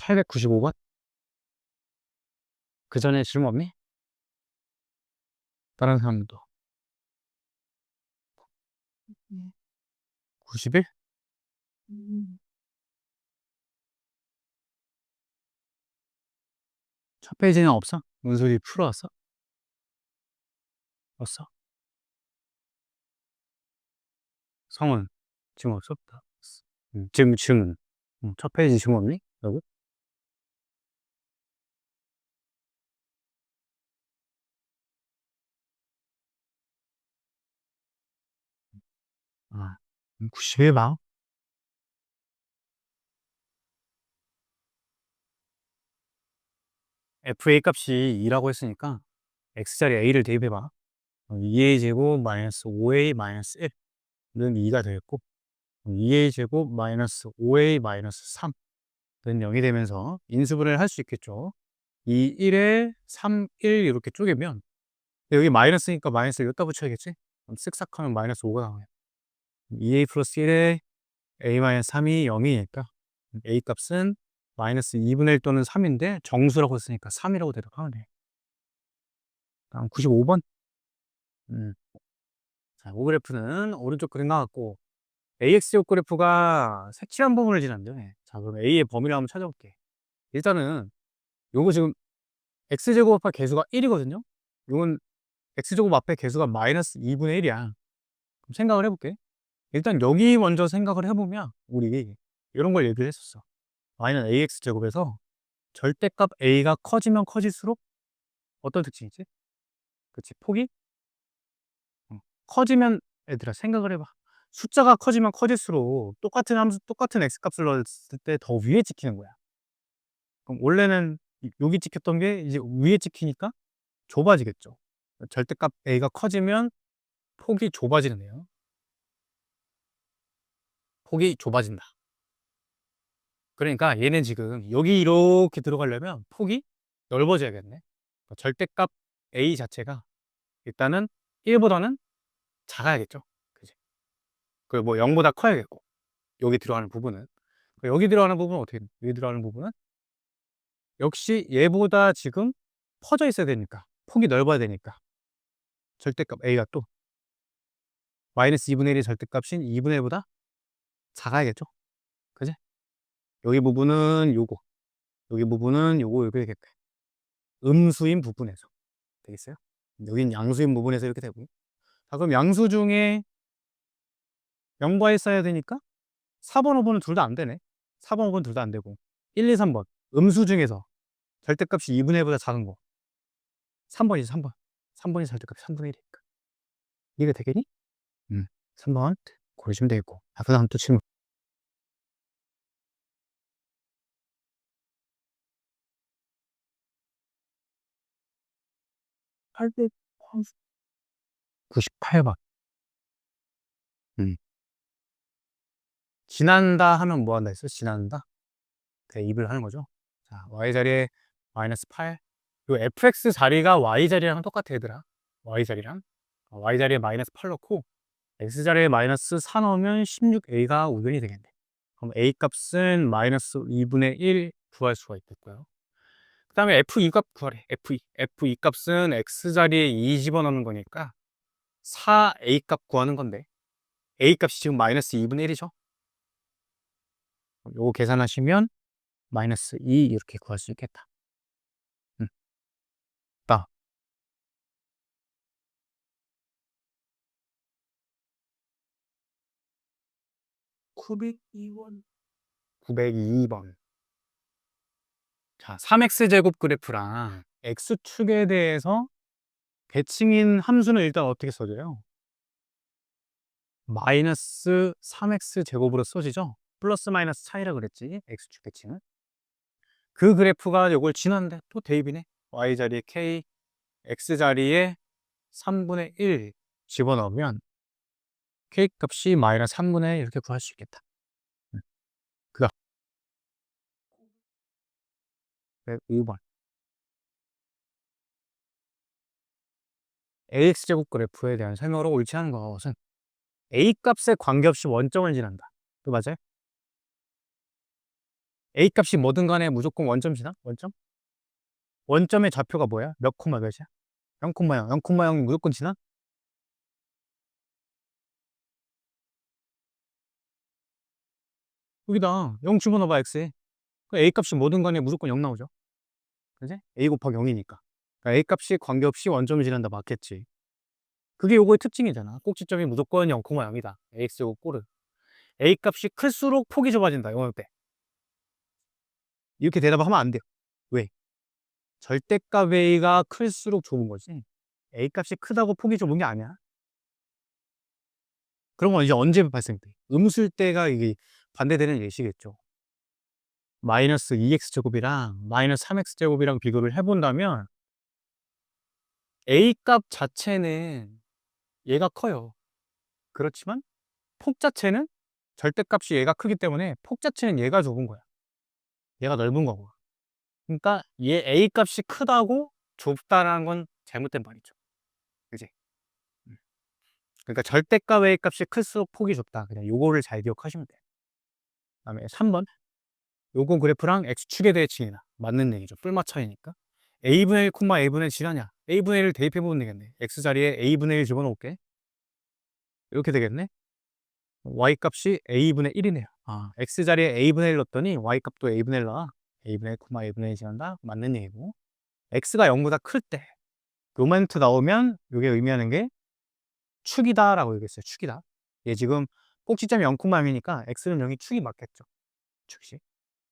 895번? 그 전에 질문 없니? 다른 사람도. 91? 첫 페이지는 없어? 문소리 풀어왔어? 없어? 성은 질문 없었다. 질문. 첫 페이지 질문 없니? 여기? 아, 91방? FA 값이 2라고 했으니까 x자리 a를 대입해봐. 2a 제곱 마이너스 5a 마이너스 1는 2가 되겠고 2a 제곱 마이너스 5a 마이너스 3는 0이 되면서 인수분해를 할 수 있겠죠. 2, 1에 3, 1 이렇게 쪼개면 여기 마이너스니까 마이너스를 여기다 붙여야겠지? 그럼 쓱싹 하면 마이너스 5가 나와요. 2a 플러스 1에 a 마이너스 3이 0이니까 a 값은 마이너스 2분의 1 또는 3인데 정수라고 했으니까 3이라고 대답하면 돼. 다음 95번. 자, 오 그래프는 오른쪽 그림 나왔고 AX제곱 그래프가 색칠한 부분을 지난데, 자 그럼 A의 범위를 한번 찾아볼게. 일단은 요거 지금 X제곱 앞에 개수가 1이거든요. 요건 X제곱 앞에 개수가 마이너스 2분의 1이야. 그럼 생각을 해볼게. 일단 여기 먼저 생각을 해보면 우리 이런 걸 얘기를 했었어. y는 AX제곱에서 절대값 A가 커지면 커질수록 어떤 특징이 있지? 그치, 폭이 커지면, 얘들아 생각을 해봐. 숫자가 커지면 커질수록 똑같은 함수, 똑같은 x값을 넣었을 때 더 위에 찍히는 거야. 그럼 원래는 여기 찍혔던 게 이제 위에 찍히니까 좁아지겠죠. 절대값 a가 커지면 폭이 좁아지는 애요. 폭이 좁아진다. 그러니까 얘는 지금 여기 이렇게 들어가려면 폭이 넓어져야겠네. 절대값 a 자체가 일단은 1보다는 작아야겠죠. 그지? 그리고 뭐 0보다 커야겠고, 여기 들어가는 부분은. 여기 들어가는 부분은 어떻게 돼? 여기 들어가는 부분은 역시 얘보다 지금 퍼져 있어야 되니까, 폭이 넓어야 되니까 절대값 a가 또 마이너스 2분의 1의 절대값인 2분의 1보다 작아야겠죠. 그지? 여기 부분은 요거, 여기 부분은 요거, 이렇게 되겠고, 음수인 부분에서 되겠어요? 여긴 양수인 부분에서 이렇게 되고. 자, 그럼 양수 중에 0과 1 써야 되니까 4번, 5번은 둘 다 안 되네. 4번, 5번 둘 다 안 되고 1, 2, 3번 음수 중에서 절대값이 2분의 1보다 작은 거 3번이지. 3번. 3번이 절대값이 3분의 1이니까 이해가 되겠니? 3번 고르시면 되겠고. 아, 그 다음 또 질문. 898번. 지난다 하면 뭐 한다 했어? 지난다? 대입을 하는 거죠. 자, y자리에 마이너스 8. 요 fx 자리가 y자리랑 똑같아, 얘들아. y자리랑. y자리에 마이너스 8 넣고 x자리에 마이너스 4 넣으면 16a가 우변이 되겠네. 그럼 a 값은 마이너스 2분의 1 구할 수가 있겠고요. 그 다음에 f2 값 구하래. f2 값은 x자리에 2 집어넣는 거니까 4a 값 구하는 건데, a 값이 지금 마이너스 2분의 1이죠. 요거 계산하시면 마이너스 2 이렇게 구할 수 있겠다. 딱 902번. 902번. 자, 3x제곱 그래프랑 x축에 대해서 대칭인 함수는 일단 어떻게 써져요? 마이너스 3x제곱으로 써지죠? 플러스 마이너스 차이라 그랬지, x축 대칭은. 그 그래프가 요걸 지났는데 또 대입이네. y자리에 k, x자리에 3분의 1 집어넣으면 k 값이 마이너스 3분의 1 이렇게 구할 수 있겠다. 그 다음 5번. AX제곱 그래프에 대한 설명으로 옳지 않은 것은 A 값에 관계없이 원점을 지난다. 또 맞아요? A 값이 뭐든 간에 무조건 원점 지나? 원점? 원점의 좌표가 뭐야? 몇 콤마 몇이야? 0, 0, 0, 0이 무조건 지나? 여기다 0 집어넣어봐 x에. A 값이 뭐든 간에 무조건 0 나오죠. 그지? A 곱하기 0이니까. 그러니까 A 값이 관계없이 원점을 지난다 맞겠지. 그게 요거의 특징이잖아. 꼭지점이 무조건 0, 0이다. AX제곱 꼬르. A 값이 클수록 폭이 좁아진다. 영어 때. 이렇게 대답하면 안 돼요. 왜? 절대값 A가 클수록 좁은 거지. A 값이 크다고 폭이 좁은 게 아니야. 그런 건 이제 언제 발생돼? 음수일 때가 이게 반대되는 예시겠죠. 마이너스 2x제곱이랑 마이너스 3x제곱이랑 비교를 해본다면 A 값 자체는 얘가 커요. 그렇지만 폭 자체는 절대값이 얘가 크기 때문에 폭 자체는 얘가 좁은 거야. 얘가 넓은 거고. 그러니까 얘 A 값이 크다고 좁다라는 건 잘못된 말이죠. 그지? 그러니까 절대값 A 값이 클수록 폭이 좁다. 그냥 요거를 잘 기억하시면 돼요. 그다음에 3번. 요거 그래프랑 X축에 대해 칭이나 맞는 얘기죠. 뿔마 차이니까. A분의 1, A분의 1 지나냐? A분의 1을 대입해보면 되겠네. X자리에 A분의 1 집어넣을게. 이렇게 되겠네. Y값이 A분의 1이네요. X자리에 A분의 1 넣었더니 Y값도 A분의 1 나와. A분의 1, A분의 1 지난다. 맞는 얘기고. X가 0보다 클 때. 요멘트 나오면 요게 의미하는 게 축이다라고 얘기했어요. 축이다. 얘 지금 꼭지점이 0, 0이니까 X는 0이 축이 맞겠죠. 축이.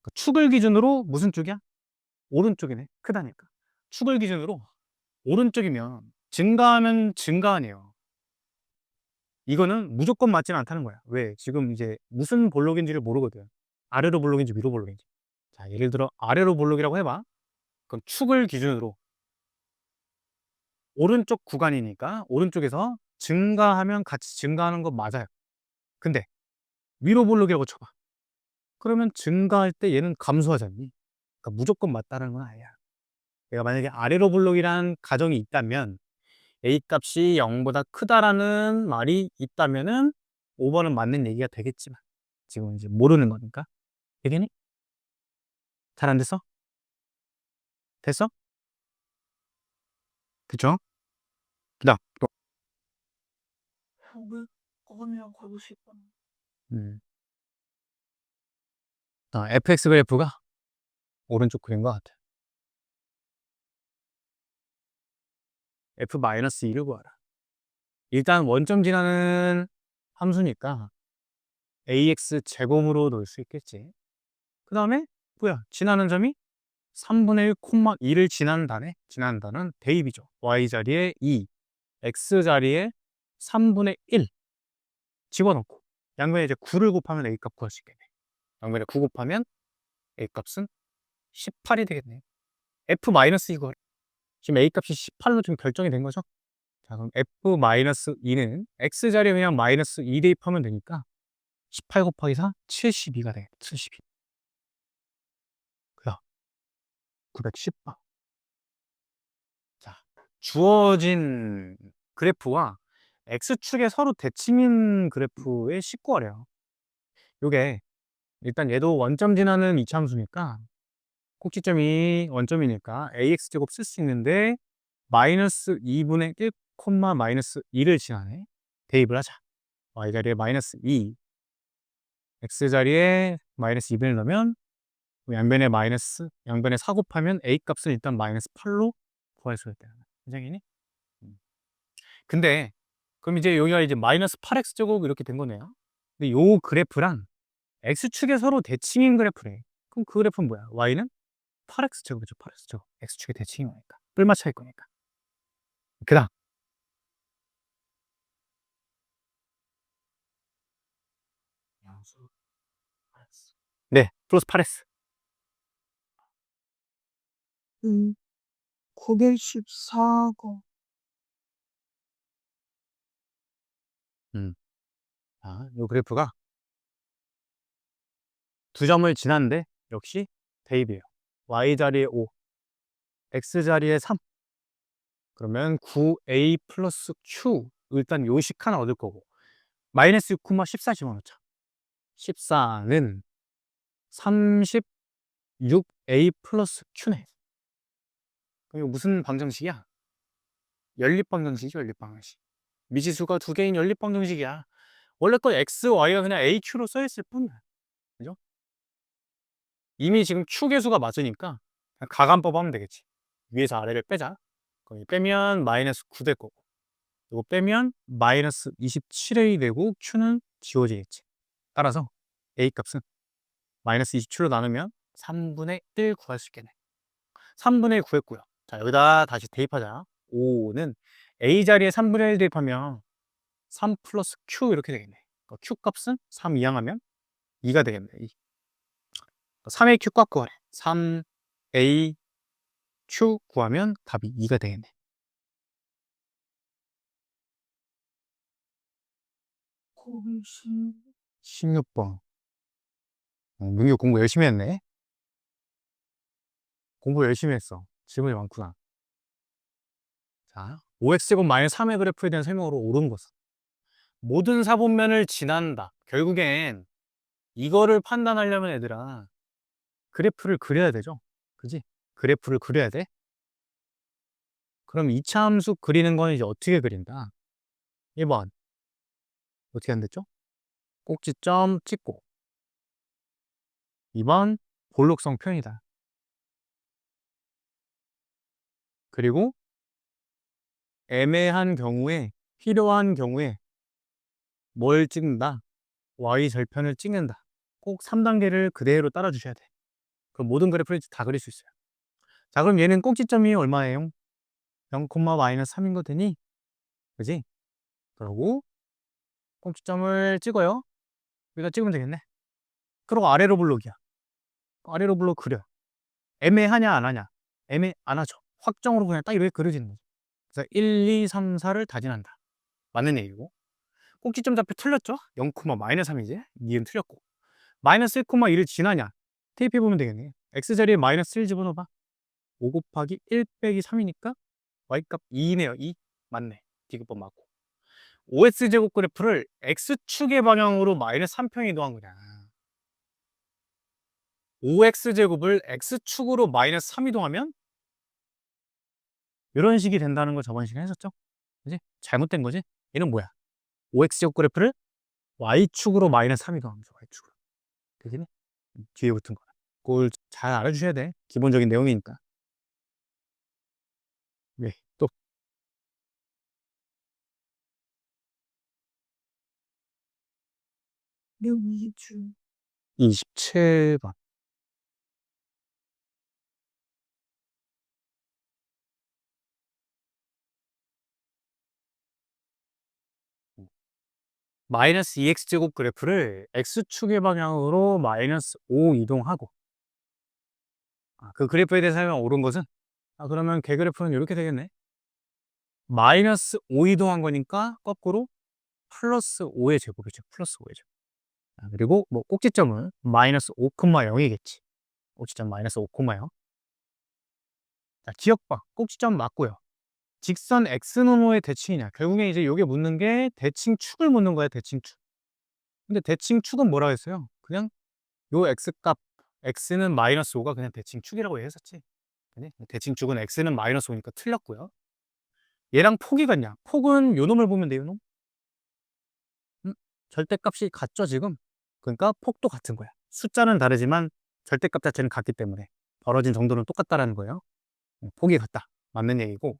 그 축을 기준으로 무슨 쪽이야? 오른쪽이네. 크다니까. 축을 기준으로 오른쪽이면 증가하면 증가하네요. 이거는 무조건 맞지는 않다는 거야. 왜? 지금 이제 무슨 볼록인지를 모르거든. 아래로 볼록인지 위로 볼록인지. 자, 예를 들어 아래로 볼록이라고 해봐. 그럼 축을 기준으로 오른쪽 구간이니까 오른쪽에서 증가하면 같이 증가하는 거 맞아요. 근데 위로 볼록이라고 쳐봐. 그러면 증가할 때 얘는 감소하잖니. 그러니까 무조건 맞다는 건 아니야. 내가 만약에 아래로 볼록이란 가정이 있다면 A 값이 0보다 크다라는 말이 있다면은 5번은 맞는 얘기가 되겠지만 지금 이제 모르는 거니까. 되겠니? 잘 안 됐어? 됐어? 그쵸? 그다음 또. 왜 어머니랑 걸고 싶어? 음. fx 그래프가 오른쪽 그린 것 같아. f-2를 구하라. 일단 원점 지나는 함수니까 ax 제곱으로 놓을 수 있겠지. 그 다음에 뭐야? 지나는 점이 3분의 1, 2를 지난다네. 지난다는 대입이죠. y자리에 2, x자리에 3분의 1 집어넣고 양변에 이제 9를 곱하면 a 값 구할 수 있겠네. 양변에 9 곱하면 a 값은 18이 되겠네. f-2걸. 지금 a 값이 18로 좀 결정이 된 거죠. 자, 그럼 f-2는 x자리에 그냥 마이너스 2 대입하면 되니까 18 곱하기 4, 72가 돼. 72. 그다 910번. 자, 주어진 그래프와 x축의 서로 대칭인 그래프의 식구하래요. 요게 일단 얘도 원점 지나는 이차함수니까 꼭지점이 원점이니까 ax제곱 쓸 수 있는데 마이너스 2분의 1, 마이너스 2를 지나네. 대입을 하자. y자리에 마이너스 2, x자리에 마이너스 2분을 넣으면 양변에 마이너스, 양변에 4 곱하면 a 값은 일단 마이너스 8로 구할 수가 있다. 굉장히니? 근데 그럼 이제 여기가 이제 마이너스 8x제곱 이렇게 된 거네요. 근데 요 그래프랑 x축에 서로 대칭인 그래프래. 그럼 그 그래프는 뭐야? y는 8x제곱이죠. 8x제곱. x축에 대칭인 거니까. 뿔마차일 거니까. 그 다음. 네, 플러스 8x. 914거. 요 그래프가 두 점을 지났는데 역시 대입이에요. y자리에 5, x자리에 3. 그러면 9a 플러스 q. 일단 요식 하나 얻을 거고. 마이너스 6, 14 집어넣자. 14는 30 6a 플러스 q네. 그럼 이거 무슨 방정식이야? 연립방정식이죠, 연립방정식. 미지수가 두 개인 연립방정식이야. 원래 거 x, y가 그냥 a, q로 써있을 뿐. 그죠? 이미 지금 q 계수가 맞으니까 그냥 가감법 하면 되겠지. 위에서 아래를 빼자. 그럼 이 빼면 마이너스 9 될 거고, 이거 빼면 마이너스 27a 되고 q는 지워지겠지. 따라서 a 값은 마이너스 27로 나누면 3분의 1 구할 수 있겠네. 3분의 1 구했고요. 자, 여기다 다시 대입하자. 5는 a 자리에 3분의 1 대입하면 3 플러스 q 이렇게 되겠네. 그러니까 q 값은 3 이항하면 2가 되겠네. 2. 3a q 값 구하래. 3a q 구하면 답이 2가 되겠네. 16번. 문규 공부 열심히 했네. 공부 열심히 했어. 질문이 많구나. 자, 5x제곱 마이너스 3의 그래프에 대한 설명으로 옳은 것은 모든 사분면을 지난다. 결국엔 이거를 판단하려면 얘들아 그래프를 그려야 되죠. 그지? 그래프를 그려야 돼. 그럼 이차함수 그리는 건 이제 어떻게 그린다? 1번 어떻게 한댔죠? 꼭지점 찍고. 2번 볼록성 표현이다. 그리고 애매한 경우에, 필요한 경우에 뭘 찍는다? y절편을 찍는다. 꼭 3단계를 그대로 따라 주셔야 돼. 그럼 모든 그래프를 다 그릴 수 있어요. 자, 그럼 얘는 꼭지점이 얼마예요? 0, 마이너스 3인 거 되니? 그지? 그러고 꼭지점을 찍어요. 여기다 찍으면 되겠네. 그리고 아래로 블록이야. 아래로 블록 그려. 애매하냐 안 하냐? 애매 안 하죠. 확정으로 그냥 딱 이렇게 그려지는 거죠. 그래서 1, 2, 3, 4를 다진한다. 맞는 얘기고. 꼭지점 좌표 틀렸죠? 0, 마이너스 3이지? 니은 틀렸고. 마이너스 1, 2를 지나냐? 테이프 해보면 되겠네. x자리에 마이너스 1 집어넣어봐. 5 곱하기 1 빼기 3이니까 y값 2네요. 2. 맞네. 디귿번 맞고. 5x제곱 그래프를 x축의 방향으로 마이너스 3평 이동한 거냐. 5x제곱을 x축으로 마이너스 3 이동하면 이런 식이 된다는 거 저번 시간에 했었죠? 그지? 잘못된 거지? 얘는 뭐야? 5x제곱 그래프를 y축으로 마이너스 3 이동하면 돼. y축으로. 그지? 뒤에 붙은 거야. 그걸 잘 알아주셔야 돼. 기본적인 내용이니까. 네, 또 묘미주 27번. 마이너스 2x제곱 그래프를 x축의 방향으로 마이너스 5 이동하고, 그 그래프에 대해서 설명 옳은 것은, 그러면 개그래프는 이렇게 되겠네. 마이너스 5 이동한 거니까 거꾸로 플러스 5의 제곱이죠. 플러스 5의 제곱. 그리고 뭐 꼭지점은 마이너스 5, 0이겠지. 꼭지점 마이너스 5, 0. 자, 기억봐. 꼭지점 맞고요. 직선 x는 5의 대칭이냐. 결국에 이제 요게 묻는 게 대칭축을 묻는 거야, 대칭축. 근데 대칭축은 뭐라고 했어요? 그냥 요 x값, x는 마이너스 5가 그냥 대칭축이라고 했었지. 그지? 대칭축은 x는 마이너스 5니까 틀렸고요. 얘랑 폭이 같냐? 폭은 요 놈을 보면 돼요, 요 놈. 절대값이 같죠, 지금? 그러니까 폭도 같은 거야. 숫자는 다르지만 절대값 자체는 같기 때문에 벌어진 정도는 똑같다라는 거예요. 폭이 같다. 맞는 얘기고.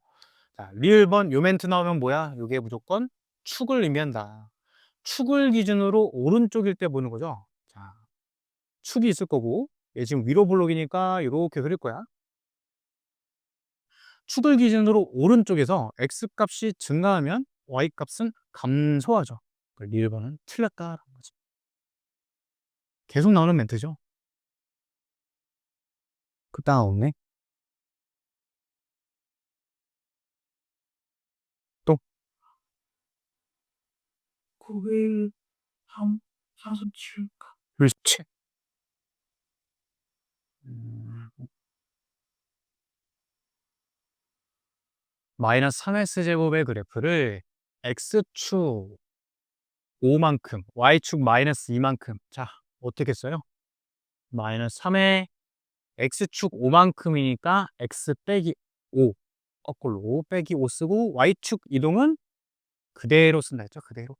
자, 리을번 요 멘트 나오면 뭐야? 요게 무조건 축을 의미한다. 축을 기준으로 오른쪽일 때 보는 거죠. 자, 축이 있을 거고, 얘 지금 위로 블록이니까 이렇게 그릴 거야. 축을 기준으로 오른쪽에서 x 값이 증가하면 y 값은 감소하죠. 리을번은 틀렸다라는 거지. 계속 나오는 멘트죠. 그 다음 없네. 또 9일 3 4 7가 그렇지. 마이너스 3x제곱의 그래프를 x축 5만큼, y축 마이너스 2만큼. 자, 어떻게 써요? 마이너스 3의 x축 5만큼이니까 x 빼기 5 거꾸로 빼기 5 쓰고 y축 이동은 그대로 쓴다 했죠. 그대로.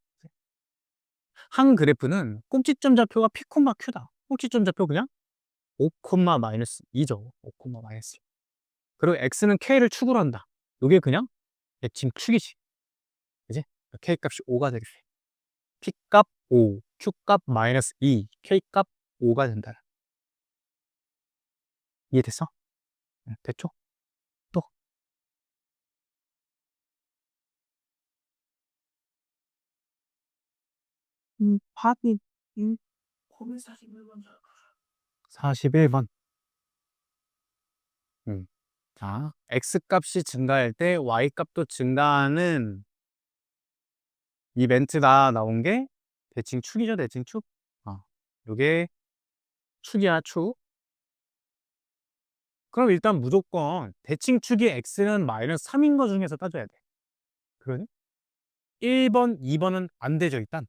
한 그래프는 꼭지점 좌표가 p, q다. 꼭지점 좌표 그냥 5, 마이너스 2죠. 5, 마이너스 2. 그리고 x는 k를 축으로 한다. 이게 그냥 지금 축이지. 그지? k 값이 5가 되겠어. p 값 5, q 값 마이너스 2, k 값 5가 된다. 이해됐어? 됐죠? 또 파이 941번 41번. 자, x 값이 증가할 때 y 값도 증가하는 이 멘트가 나온 게 대칭 축이죠, 대칭 축. 요게 축이야, 축. 그럼 일단 무조건 대칭 축이 x는 마이너스 3인 거 중에서 따져야 돼. 그러니 1번, 2번은 안 되죠, 일단.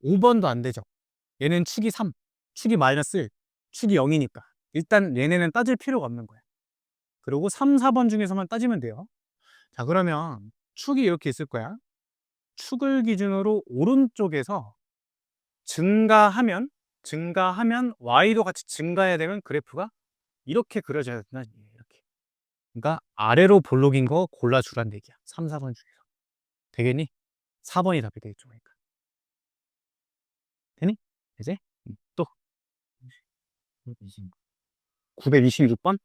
5번도 안 되죠. 얘는 축이 3, 축이 마이너스 1, 축이 0이니까. 일단 얘네는 따질 필요가 없는 거야. 그리고 3, 4번 중에서만 따지면 돼요. 자, 그러면 축이 이렇게 있을 거야. 축을 기준으로 오른쪽에서 증가하면 y도 같이 증가해야 되면 그래프가 이렇게 그려져야 된다. 이렇게. 그러니까 아래로 볼록인 거 골라주란 얘기야. 3, 4번 중에서. 되겠니? 4번이 답이 되겠죠. 그러니까. 되니? 이제 또 926번.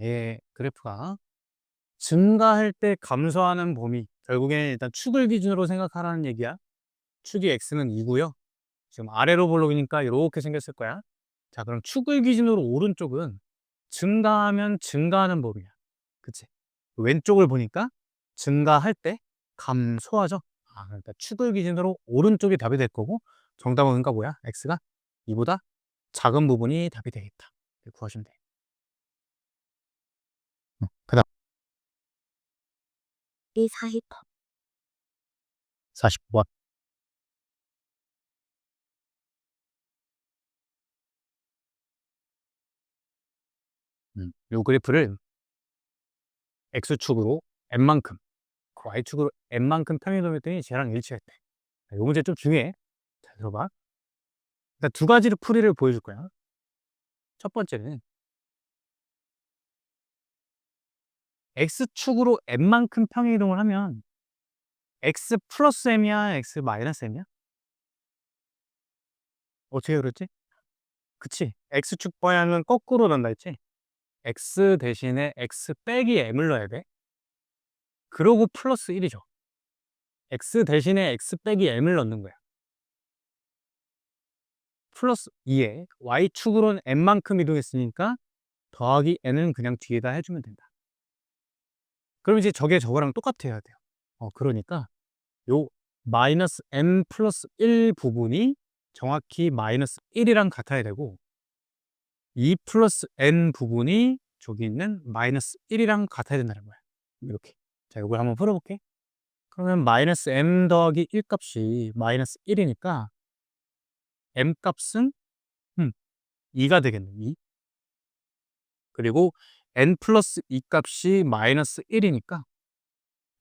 얘 그래프가 증가할 때 감소하는 범위. 결국에는 일단 축을 기준으로 생각하라는 얘기야. 축이 x는 2고요. 지금 아래로 볼록이니까 이렇게 생겼을 거야. 자, 그럼 축을 기준으로 오른쪽은 증가하면 증가하는 범위야. 그치? 왼쪽을 보니까 증가할 때 감소하죠. 그러니까 축을 기준으로 오른쪽이 답이 될 거고 정답은 그러니까 뭐야? x가 2보다 작은 부분이 답이 되겠다. 이렇게 구하시면 돼. 그 다음 49번. 요 그래프를 x축으로 n만큼, y축으로 n만큼 평행이동했더니 쟤랑 일치했대. 요 문제 좀 중요해. 잘 들어봐. 일단 두 가지로 풀이를 보여줄 거야. 첫 번째는 x축으로 n만큼 평행이동을 하면 x 플러스 m이야, x 마이너스 m이야? 어떻게 그랬지? 그치? x축 방향은 거꾸로 난다 했지? x 대신에 x 빼기 m을 넣어야 돼. 그러고 플러스 1이죠. x 대신에 x 빼기 m을 넣는 거야. 플러스 2에 y축으로는 n만큼 이동했으니까 더하기 n은 그냥 뒤에다 해주면 된다. 그럼 이제 저게 저거랑 똑같아야 돼요. 그러니까 요 마이너스 m 플러스 1 부분이 정확히 마이너스 1이랑 같아야 되고 2 플러스 n 부분이 저기 있는 마이너스 1이랑 같아야 된다는 거야. 이렇게. 자, 이걸 한번 풀어볼게. 그러면 마이너스 m 더하기 1 값이 마이너스 1이니까 m 값은 2가 되겠네. 2. 그리고 n 플러스 2 값이 마이너스 1이니까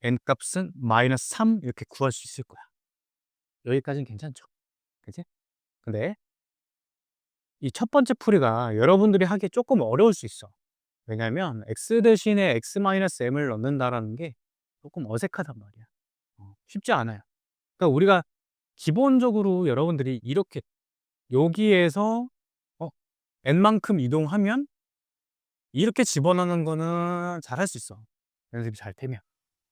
n 값은 마이너스 3 이렇게 구할 수 있을 거야. 여기까지는 괜찮죠? 그치? 근데 이 첫 번째 풀이가 여러분들이 하기 조금 어려울 수 있어. 왜냐면 x 대신에 x-m을 넣는다라는 게 조금 어색하단 말이야. 쉽지 않아요. 그러니까 우리가 기본적으로 여러분들이 이렇게 여기에서 n만큼 이동하면 이렇게 집어넣는 거는 잘할 수 있어. 연습이 잘 되면.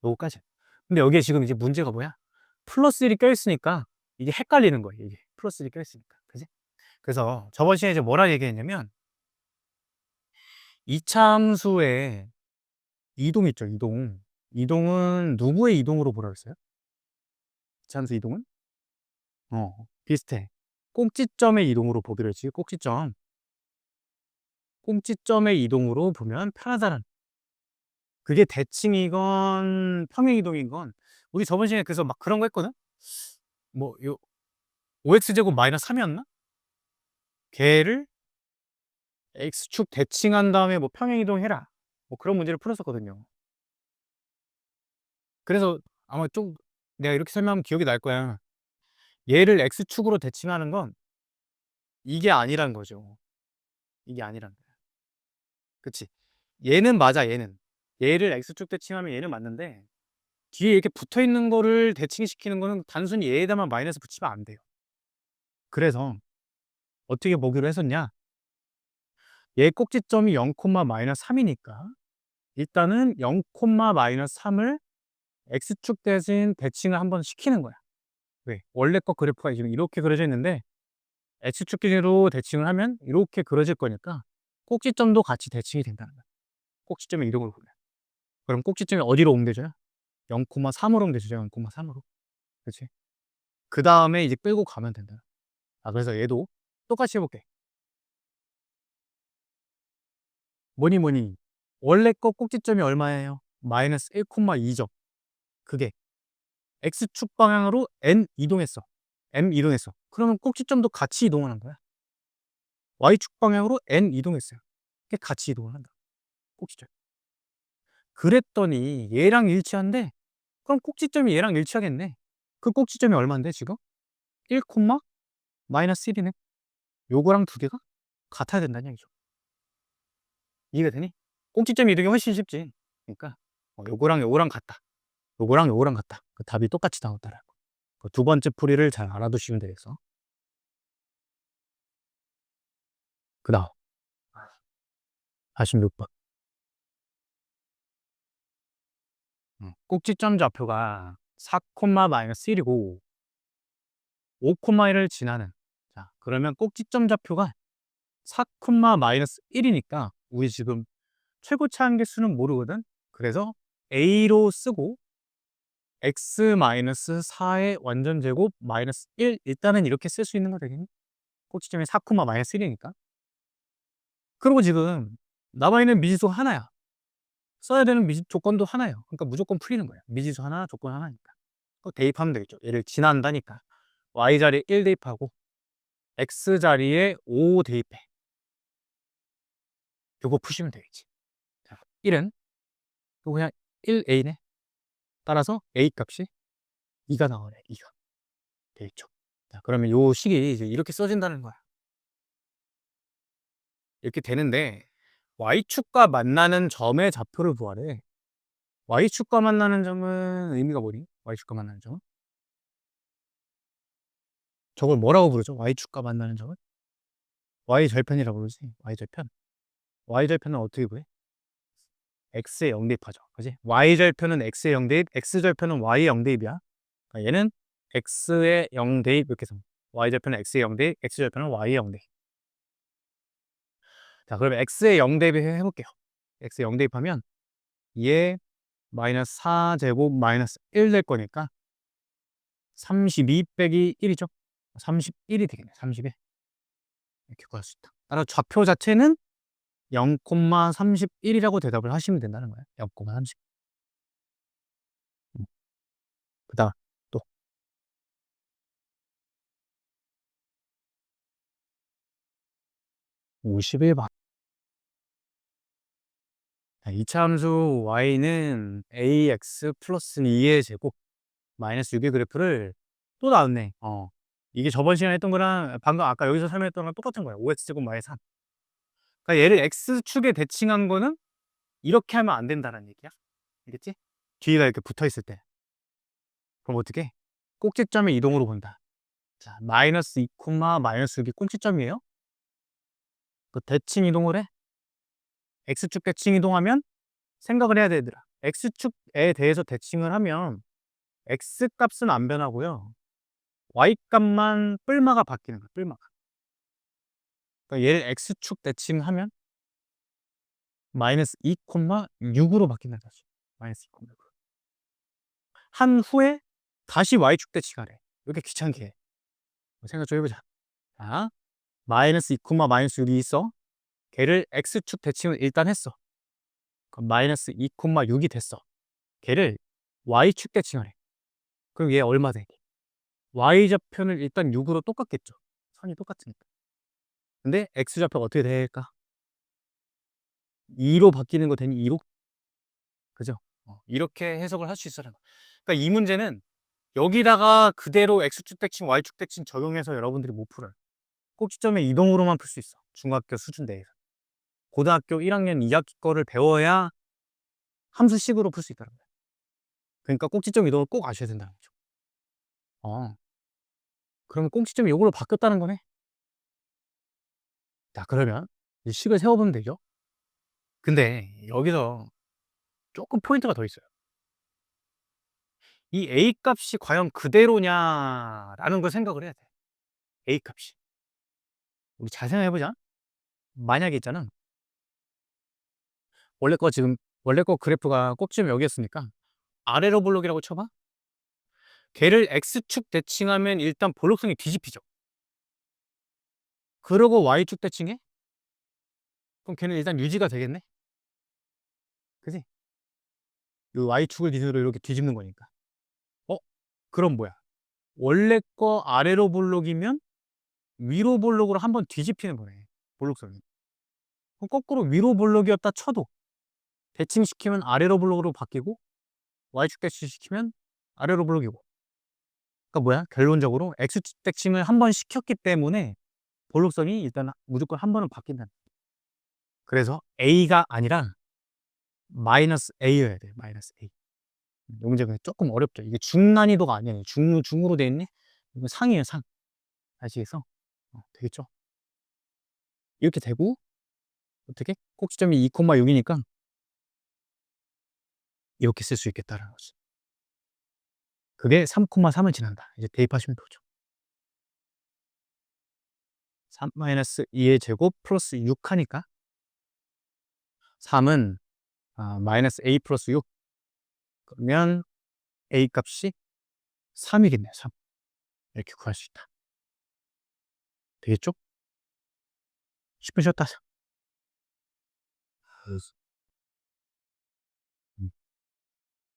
요거까지. 근데 여기에 지금 이제 문제가 뭐야? 플러스 1이 껴있으니까 이게 헷갈리는 거예요. 이게 플러스 1이 껴있으니까. 그지? 그래서 저번 시간에 이제 뭐라 얘기했냐면 이차함수의 이동 있죠, 이동. 이동은 누구의 이동으로 보라 그랬어요? 비슷하지 않소, 이동은? 비슷해. 꼭지점의 이동으로 보기로 했지, 꼭지점. 꼭지점의 이동으로 보면 편하다는. 그게 대칭이건 평행이동이건, 우리 저번 시간에 그래서 막 그런 거 했거든? 뭐, 5x제곱 마이너스 3이었나? 걔를 x축 대칭한 다음에 뭐 평행이동해라. 뭐 그런 문제를 풀었었거든요. 그래서 아마 좀 내가 이렇게 설명하면 기억이 날 거야. 얘를 x축으로 대칭하는 건 이게 아니란 거죠. 이게 아니란 거야. 그치? 얘는 맞아, 얘는. 얘를 x축 대칭하면 얘는 맞는데, 뒤에 이렇게 붙어 있는 거를 대칭시키는 거는 단순히 얘에다만 마이너스 붙이면 안 돼요. 그래서 어떻게 보기로 했었냐? 얘 꼭지점이 0, 마이너스 3이니까 일단은 0, 마이너스 3을 x축 대신 대칭을 한번 시키는 거야. 왜? 원래 거 그래프가 지금 이렇게 그려져 있는데 x축 기준으로 대칭을 하면 이렇게 그려질 거니까 꼭지점도 같이 대칭이 된다는 거야. 꼭지점의 이동을 보면. 그럼 꼭지점이 어디로 옮겨져요? 0, 3으로 옮겨지죠. 0, 3으로. 그렇지? 그 다음에 이제 끌고 가면 된다. 그래서 얘도 똑같이 해볼게. 뭐니 뭐니 원래 거 꼭지점이 얼마예요? 마이너스 1, 2죠. 그게 x축 방향으로 n 이동했어. m 이동했어. 그러면 꼭지점도 같이 이동하는 거야. y축 방향으로 n 이동했어요. 그게 같이 이동을 한다. 꼭지점. 그랬더니 얘랑 일치한데 그럼 꼭지점이 얘랑 일치하겠네. 그 꼭지점이 얼마인데 지금? 1, 마이너스 1이네. 요거랑 두 개가 같아야 된다는 얘기죠. 이해가 되니? 꼭지점 이동이 훨씬 쉽지. 그러니까 요거랑 요거랑 같다. 요거랑 요거랑 같다. 그 답이 똑같이 나온다라고. 그 두 번째 풀이를 잘 알아두시면 되겠어. 그 다음 46번. 꼭지점 좌표가 4, 마이너스 1이고 5, 1을 지나는. 자, 그러면 꼭지점 좌표가 4, 마이너스 1이니까 우리 지금 최고차 한계수는 모르거든. 그래서 a로 쓰고 x 마이너스 4의 완전 제곱 마이너스 1 일단은 이렇게 쓸 수 있는 거 되겠니? 꼭지점이 4, 마이너스 1이니까. 그리고 지금 남아 있는 미지수 하나야. 써야 되는 조건도 하나예요. 그러니까 무조건 풀리는 거예요. 미지수 하나, 조건 하나니까. 그거 대입하면 되겠죠. 얘를 지난다니까. y 자리에 1 대입하고 x 자리에 5 대입해. 요거 푸시면 되겠지. 자, 1은 그냥 1a네. 따라서 a 값이 2가 나오네. 2가. 되겠죠. 자, 그러면 요 식이 이제 이렇게 써진다는 거야. 이렇게 되는데 y축과 만나는 점의 좌표를 구하래. y축과 만나는 점은 의미가 뭐니? y축과 만나는 점은? 저걸 뭐라고 부르죠? y축과 만나는 점은? y절편이라고 부르지. y절편. y절편은 어떻게 구해? x에 0 대입하죠. 그지? y절편은 x에 0 대입, x절편은 y에 0 대입이야. 그러니까 얘는 x에 0 대입 이렇게 해서 y절편은 x에 0 대입, x절편은 y에 0 대입. 자, 그러면 x에 0 대입 해볼게요. x에 0 대입하면 얘 마이너스 4제곱 마이너스 1 될 거니까 32 빼기 1이죠. 31이 되겠네. 31. 이렇게 구할 수 있다. 따라 좌표 자체는 0,31이라고 대답을 하시면 된다는 거예요. 0,30. 그 다음 또 51번. 이차함수 y는 ax 플러스 2의 제곱 마이너스 6의 그래프를 또 나왔네. 이게 저번 시간에 했던 거랑 방금 아까 여기서 설명했던 거랑 똑같은 거야. 5x 제곱 마이너스 3. 그러니까 얘를 x축에 대칭한 거는 이렇게 하면 안 된다는 얘기야. 알겠지? 뒤가 이렇게 붙어 있을 때. 그럼 어떻게? 꼭지점의 이동으로 본다. 자, 마이너스 2, 마이너스 6이 꼭지점이에요. 그 대칭 이동을 해. x축 대칭 이동하면 생각을 해야 돼, 얘들아. x축에 대해서 대칭을 하면 x값은 안 변하고요. y값만 뿔마가 바뀌는 거야, 뿔마가. 그러니까 얘를 x축 대칭하면 마이너스 2, 6으로 바뀐다는 거지. 마이너스 2, 6. 한 후에 다시 y축 대칭하래. 왜 이렇게 귀찮게 해? 생각 좀 해보자. 자, 마이너스 2, 마이너스 6이 있어. 걔를 x축 대칭을 일단 했어. 그럼 마이너스 2, 6이 됐어. 걔를 y축 대칭하래. 그럼 얘 얼마 돼? y좌표는 일단 6으로 똑같겠죠. 선이 똑같으니까. 근데 x좌표가 어떻게 될까? 2로 바뀌는 거 되니 2로? 그죠? 이렇게 해석을 할 수 있어요. 그러니까 이 문제는 여기다가 그대로 x축 대칭, y축 대칭 적용해서 여러분들이 못 풀어요. 꼭지점의 이동으로만 풀 수 있어. 중학교 수준 내에서. 고등학교 1학년 2학기 거를 배워야 함수식으로 풀 수 있다는 거예요. 그러니까 꼭지점 이동을 꼭 아셔야 된다는 거죠. 그러면 꼭지점이 이걸로 바뀌었다는 거네. 자, 그러면 이제 식을 세워보면 되죠. 근데 여기서 조금 포인트가 더 있어요. 이 A 값이 과연 그대로냐라는 걸 생각을 해야 돼. A 값이. 우리 잘 생각해보자. 만약에 있잖아. 원래 거 그래프가 꼭지점 여기였으니까 아래로 볼록이라고 쳐봐. 걔를 X축 대칭하면 일단 볼록성이 뒤집히죠. 그러고 Y축 대칭해? 그럼 걔는 일단 유지가 되겠네? 그지? 이 Y축을 기준으로 이렇게 뒤집는 거니까. 그럼 뭐야? 원래 거 아래로 볼록이면 위로 볼록으로 한번 뒤집히는 거네. 볼록성이. 그럼 거꾸로 위로 볼록이었다 쳐도 대칭시키면 아래로 볼록으로 바뀌고 Y축 대칭시키면 아래로 볼록이고. 그러니까 뭐야? 결론적으로 X축 대칭을 한 번 시켰기 때문에 볼록성이 일단 무조건 한 번은 바뀐다. 그래서 A가 아니라 마이너스 A여야 돼. 마이너스 A. 이 문제가 조금 어렵죠. 이게 중난이도가 아니에요. 중으로 돼 있네? 이거 상이에요, 상. 아시겠어? 되겠죠? 이렇게 되고, 어떻게? 꼭지점이 2,6이니까 이렇게 쓸 수 있겠다는 거지. 그게 3,3을 지난다. 이제 대입하시면 되죠. 3-2의 제곱 플러스 6 하니까 3은 마이너스 A 플러스 6. 그러면 A 값이 3이겠네요. 3. 이렇게 구할 수 있다. 되겠죠? 10분 쉬었다 하자.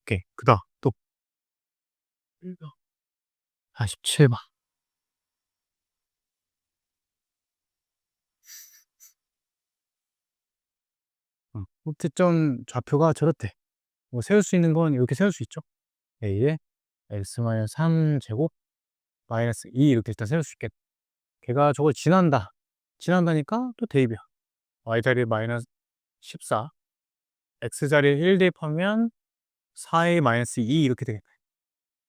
오케이. 그다음 또 47번. 꼭지점 좌표가 저렇대. 뭐 세울 수 있는 건 이렇게 세울 수 있죠. A에 x-3 제곱 마이너스 2 이렇게 일단 세울 수 있겠다. 걔가 저걸 지난다. 지난다니까 또 대입이야. y자리에 마이너스 14, x자리에 1 대입하면 4a 마이너스 2 이렇게 되겠네.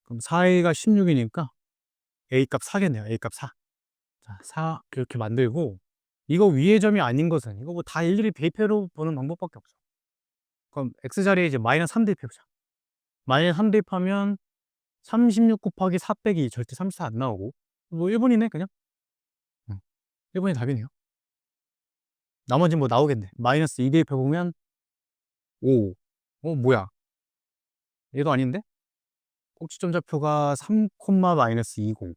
그럼 4a가 16이니까 a 값 4겠네요. a 값 4. 자, 4 이렇게 만들고 이거 위의 점이 아닌 것은 이거 뭐 다 일일이 대입해 보는 방법밖에 없어. 그럼 x자리에 이제 마이너스 3 대입해보자. 마이너스 3 대입하면 36 곱하기 4 빼기 절대 34 안 나오고 뭐 1번이네 그냥. 1번이 답이네요. 나머지 뭐 나오겠네. 마이너스 2 대입해보면 5. 뭐야? 얘도 아닌데? 꼭지점 좌표가 3, 마이너스 20.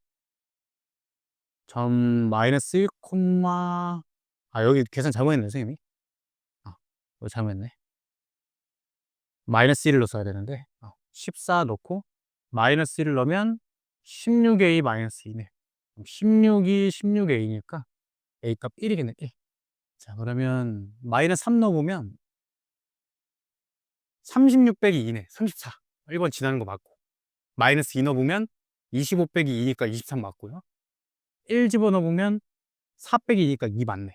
점 마이너스 1, 여기 계산 잘못했네, 선생님이. 이거 잘못했네. 마이너스 1을 넣어야 되는데, 14 넣고, 마이너스 1을 넣으면 16a 마이너스 2네. 16이 16a니까 a 값 1이겠네, 1. 자, 그러면 마이너스 3 넣어보면 36 빼기 2네, 34. 1번 지나는 거 맞고. 마이너스 2 넣어보면 25 빼기 2니까 23 맞고요. 1 집어넣어보면 4 빼기 2니까 2 맞네.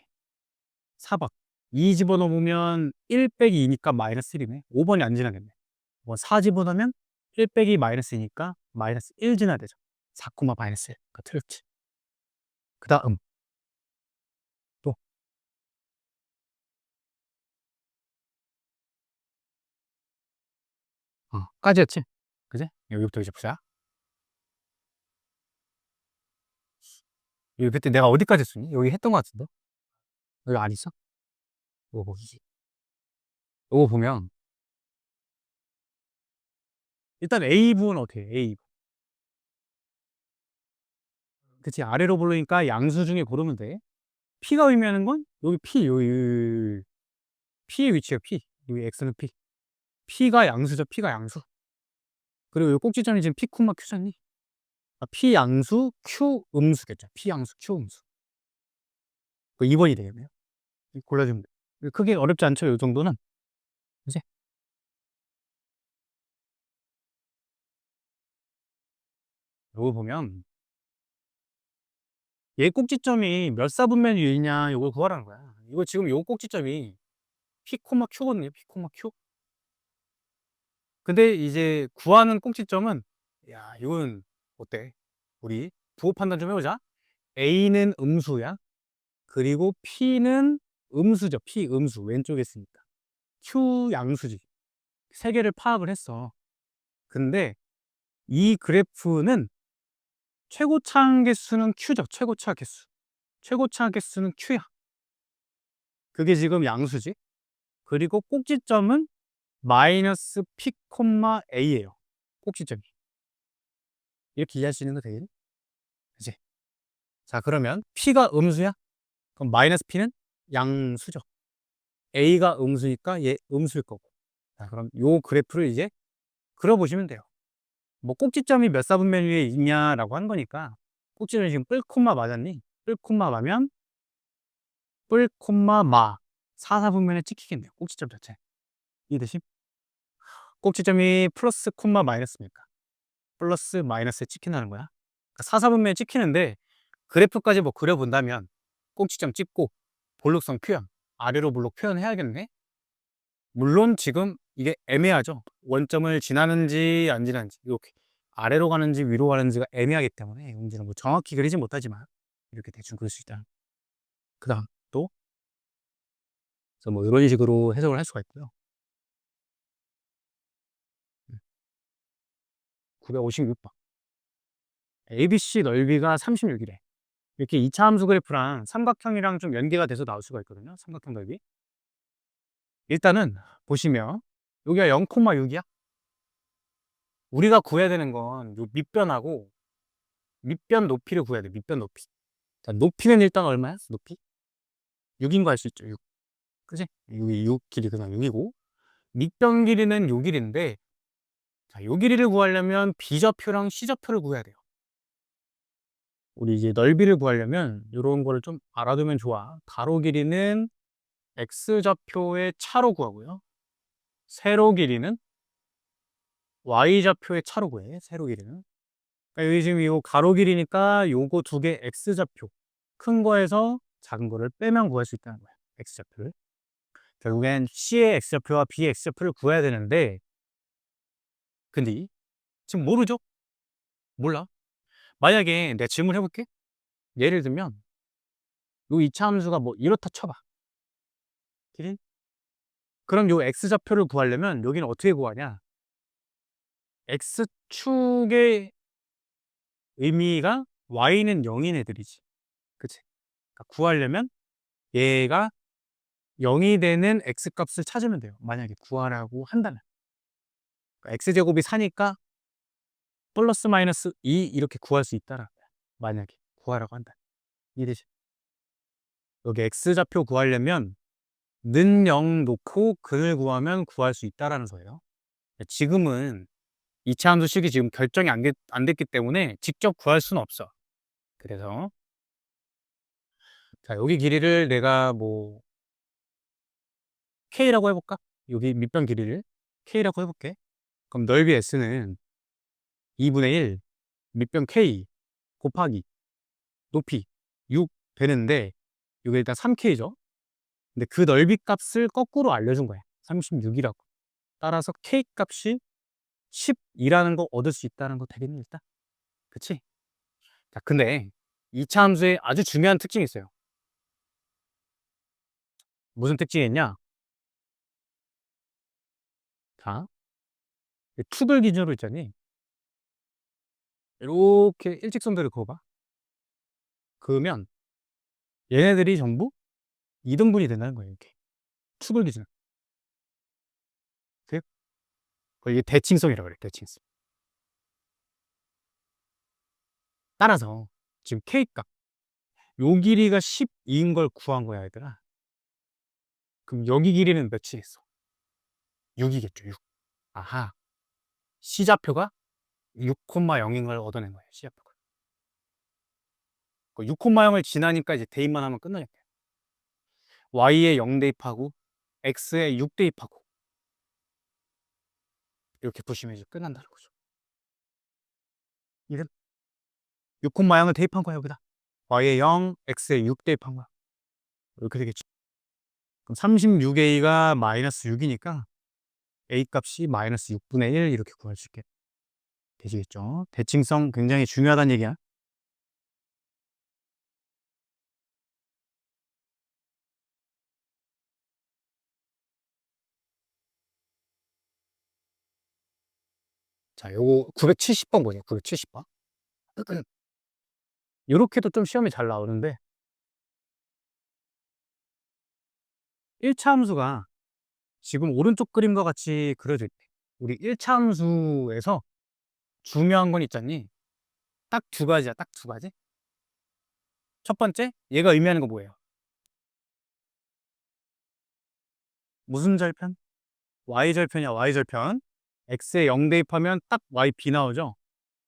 4번. 2 집어넣으면 1 빼기 2니까 마이너스 1이네. 5번이 안 지나겠네. 4 집어넣으면 1 빼기 마이너스 2니까 마이너스 1 지나야 되죠. 4, 마이너스 1. 그러니까 틀렸지. 그 다음. 또. 까지였지? 그지? 여기부터 이제 보자. 여기 그때 내가 어디까지 했었니? 여기 했던 것 같은데? 여기 안 있어? 이거 보이지? 이거 보면 일단 A 부분 어떻게 해? A 부분. 그치? 아래로 보르니까 양수 중에 고르면 돼. P가 의미하는 건 여기 P, 여기 P의 위치가 P. 여기 X는 P. P가 양수죠. P가 양수. 그리고 이 꼭지점이 지금 P, Q잖니? P 양수, Q 음수겠죠. P 양수, Q 음수. 그 2번이 되겠네요. 골라주면 돼. 크게 어렵지 않죠? 이 정도는. 이제 요거 보면 얘 꼭지점이 몇 사분면 위냐 이걸 구하라는 거야. 이거 지금 요 꼭지점이 P, Q거든요. P, Q. 근데 이제 구하는 꼭지점은 야 이건 어때? 우리 부호 판단 좀 해보자. A는 음수야. 그리고 P는 음수죠. P 음수 왼쪽에 있으니까 Q 양수지. 세 개를 파악을 했어. 근데 이 그래프는 최고차 개수는 Q죠. 최고차 개수. 최고차 개수는 Q야. 그게 지금 양수지. 그리고 꼭지점은 마이너스 P, A예요. 꼭지점이. 이렇게 이해할 수 있는 거 되겠니? 그치? 자, 그러면 P가 음수야? 그럼 마이너스 P는 양수죠. A가 음수니까 얘 음수일 거고. 자, 그럼 요 그래프를 이제 그려보시면 돼요. 뭐 꼭지점이 몇 사분면 위에 있냐라고 한 거니까 꼭지점이 지금 뿔, 맞았니? 뿔, 마면 뿔, 마 4사분면에 찍히겠네요. 꼭지점 자체. 이해되심? 꼭지점이 플러스, 마이너스니까 플러스, 마이너스에 찍힌다는 거야. 그러니까 4사분면에 찍히는데 그래프까지 뭐 그려본다면 꼭지점 찍고 볼록선 표현, 아래로 볼록 표현해야겠네. 물론 지금 이게 애매하죠. 원점을 지나는지 안 지나는지 이렇게 아래로 가는지 위로 가는지가 애매하기 때문에 문제는 뭐 정확히 그리지 못하지만 이렇게 대충 그릴 수 있다. 그 다음 또 그래서 뭐 이런 식으로 해석을 할 수가 있고요. 956번 ABC 넓이가 36이래. 이렇게 2차 함수 그래프랑 삼각형이랑 좀 연계가 돼서 나올 수가 있거든요. 삼각형 넓이. 일단은 보시면 여기가 0,6이야. 우리가 구해야 되는 건 요 밑변하고 밑변 높이를 구해야 돼. 밑변 높이. 자, 높이는 일단 얼마야? 높이? 6인 거 알 수 있죠. 6. 그지? 여기 6 길이 그냥 6이고 밑변 길이는 요 길인데 자, 요 길이를 구하려면 B좌표랑 C좌표를 구해야 돼요. 우리 이제 넓이를 구하려면 이런 거를 좀 알아두면 좋아. 가로 길이는 X좌표의 차로 구하고요. 세로 길이는 Y좌표의 차로 구해. 세로 길이는. 그러니까 여기 지금 이 가로 길이니까 요거 두 개 X좌표. 큰 거에서 작은 거를 빼면 구할 수 있다는 거야. X좌표를. 결국엔 C의 X좌표와 B의 X좌표를 구해야 되는데 근데 지금 모르죠? 몰라. 만약에 내가 질문을 해볼게. 예를 들면 요 이차 함수가 뭐 이렇다 쳐봐. 그지? 그럼 요 X좌표를 구하려면 여기는 어떻게 구하냐? X축의 의미가 Y는 0인 애들이지. 그치? 그러니까 구하려면 얘가 0이 되는 X값을 찾으면 돼요. 만약에 구하라고 한다면. 그러니까 X제곱이 4니까 플러스 마이너스 2 이렇게 구할 수 있다라. 만약에 구하라고 한다. 이해되지? 여기 X좌표 구하려면 는 0 놓고 근을 구하면 구할 수 있다라는 거예요. 지금은 2차 함수식이 지금 결정이 안 됐기 때문에 직접 구할 수는 없어. 그래서 자 여기 길이를 내가 뭐 K라고 해볼까? 여기 밑변 길이를 K라고 해볼게. 그럼 넓이 S는 2분의 1 밑변 K 곱하기 높이 6 되는데 여기 일단 3K죠. 근데 그 넓이 값을 거꾸로 알려준 거야. 36이라고. 따라서 K 값이 10이라는 거 얻을 수 있다는 거 되겠니 일단? 그치? 자, 근데 2차 함수에 아주 중요한 특징이 있어요. 무슨 특징이 있냐? 자, 투들 기준으로 있잖니? 이렇게 일직선들을 그어봐. 그으면 얘네들이 전부 2등분이 된다는 거예요. 이렇게. 투들 기준. 그 이게 대칭성이라고 그래. 대칭성. 따라서 지금 K값. 요 길이가 12인 걸 구한 거야, 얘들아. 그럼 여기 길이는 몇이겠어? 6이겠죠, 6. 아하. C좌표가 6,0인 걸 얻어낸 거예요, C좌표가. 6,0을 지나니까 이제 대입만 하면 끝나니까. Y에 0 대입하고, X에 6 대입하고. 이렇게 보시면 이제 끝난다는 거죠. 이름 6,0을 대입한 거야, 여기다. Y에 0, X에 6 대입한 거야. 이렇게 되겠죠. 그럼 36A가 마이너스 6이니까 A 값이 마이너스 6분의 1 이렇게 구할 수 있게 되시겠죠. 대칭성 굉장히 중요하다는 얘기야. 자, 요거 970번 뭐냐? 970번. 요렇게도 좀 시험에 잘 나오는데 1차 함수가 지금 오른쪽 그림과 같이 그려질 때 우리 1차 함수에서 중요한 건 있잖니? 딱 두 가지야. 딱 두 가지. 첫 번째, 얘가 의미하는 거 뭐예요? 무슨 절편? Y절편이야. Y절편. X에 0 대입하면 딱 YB 나오죠?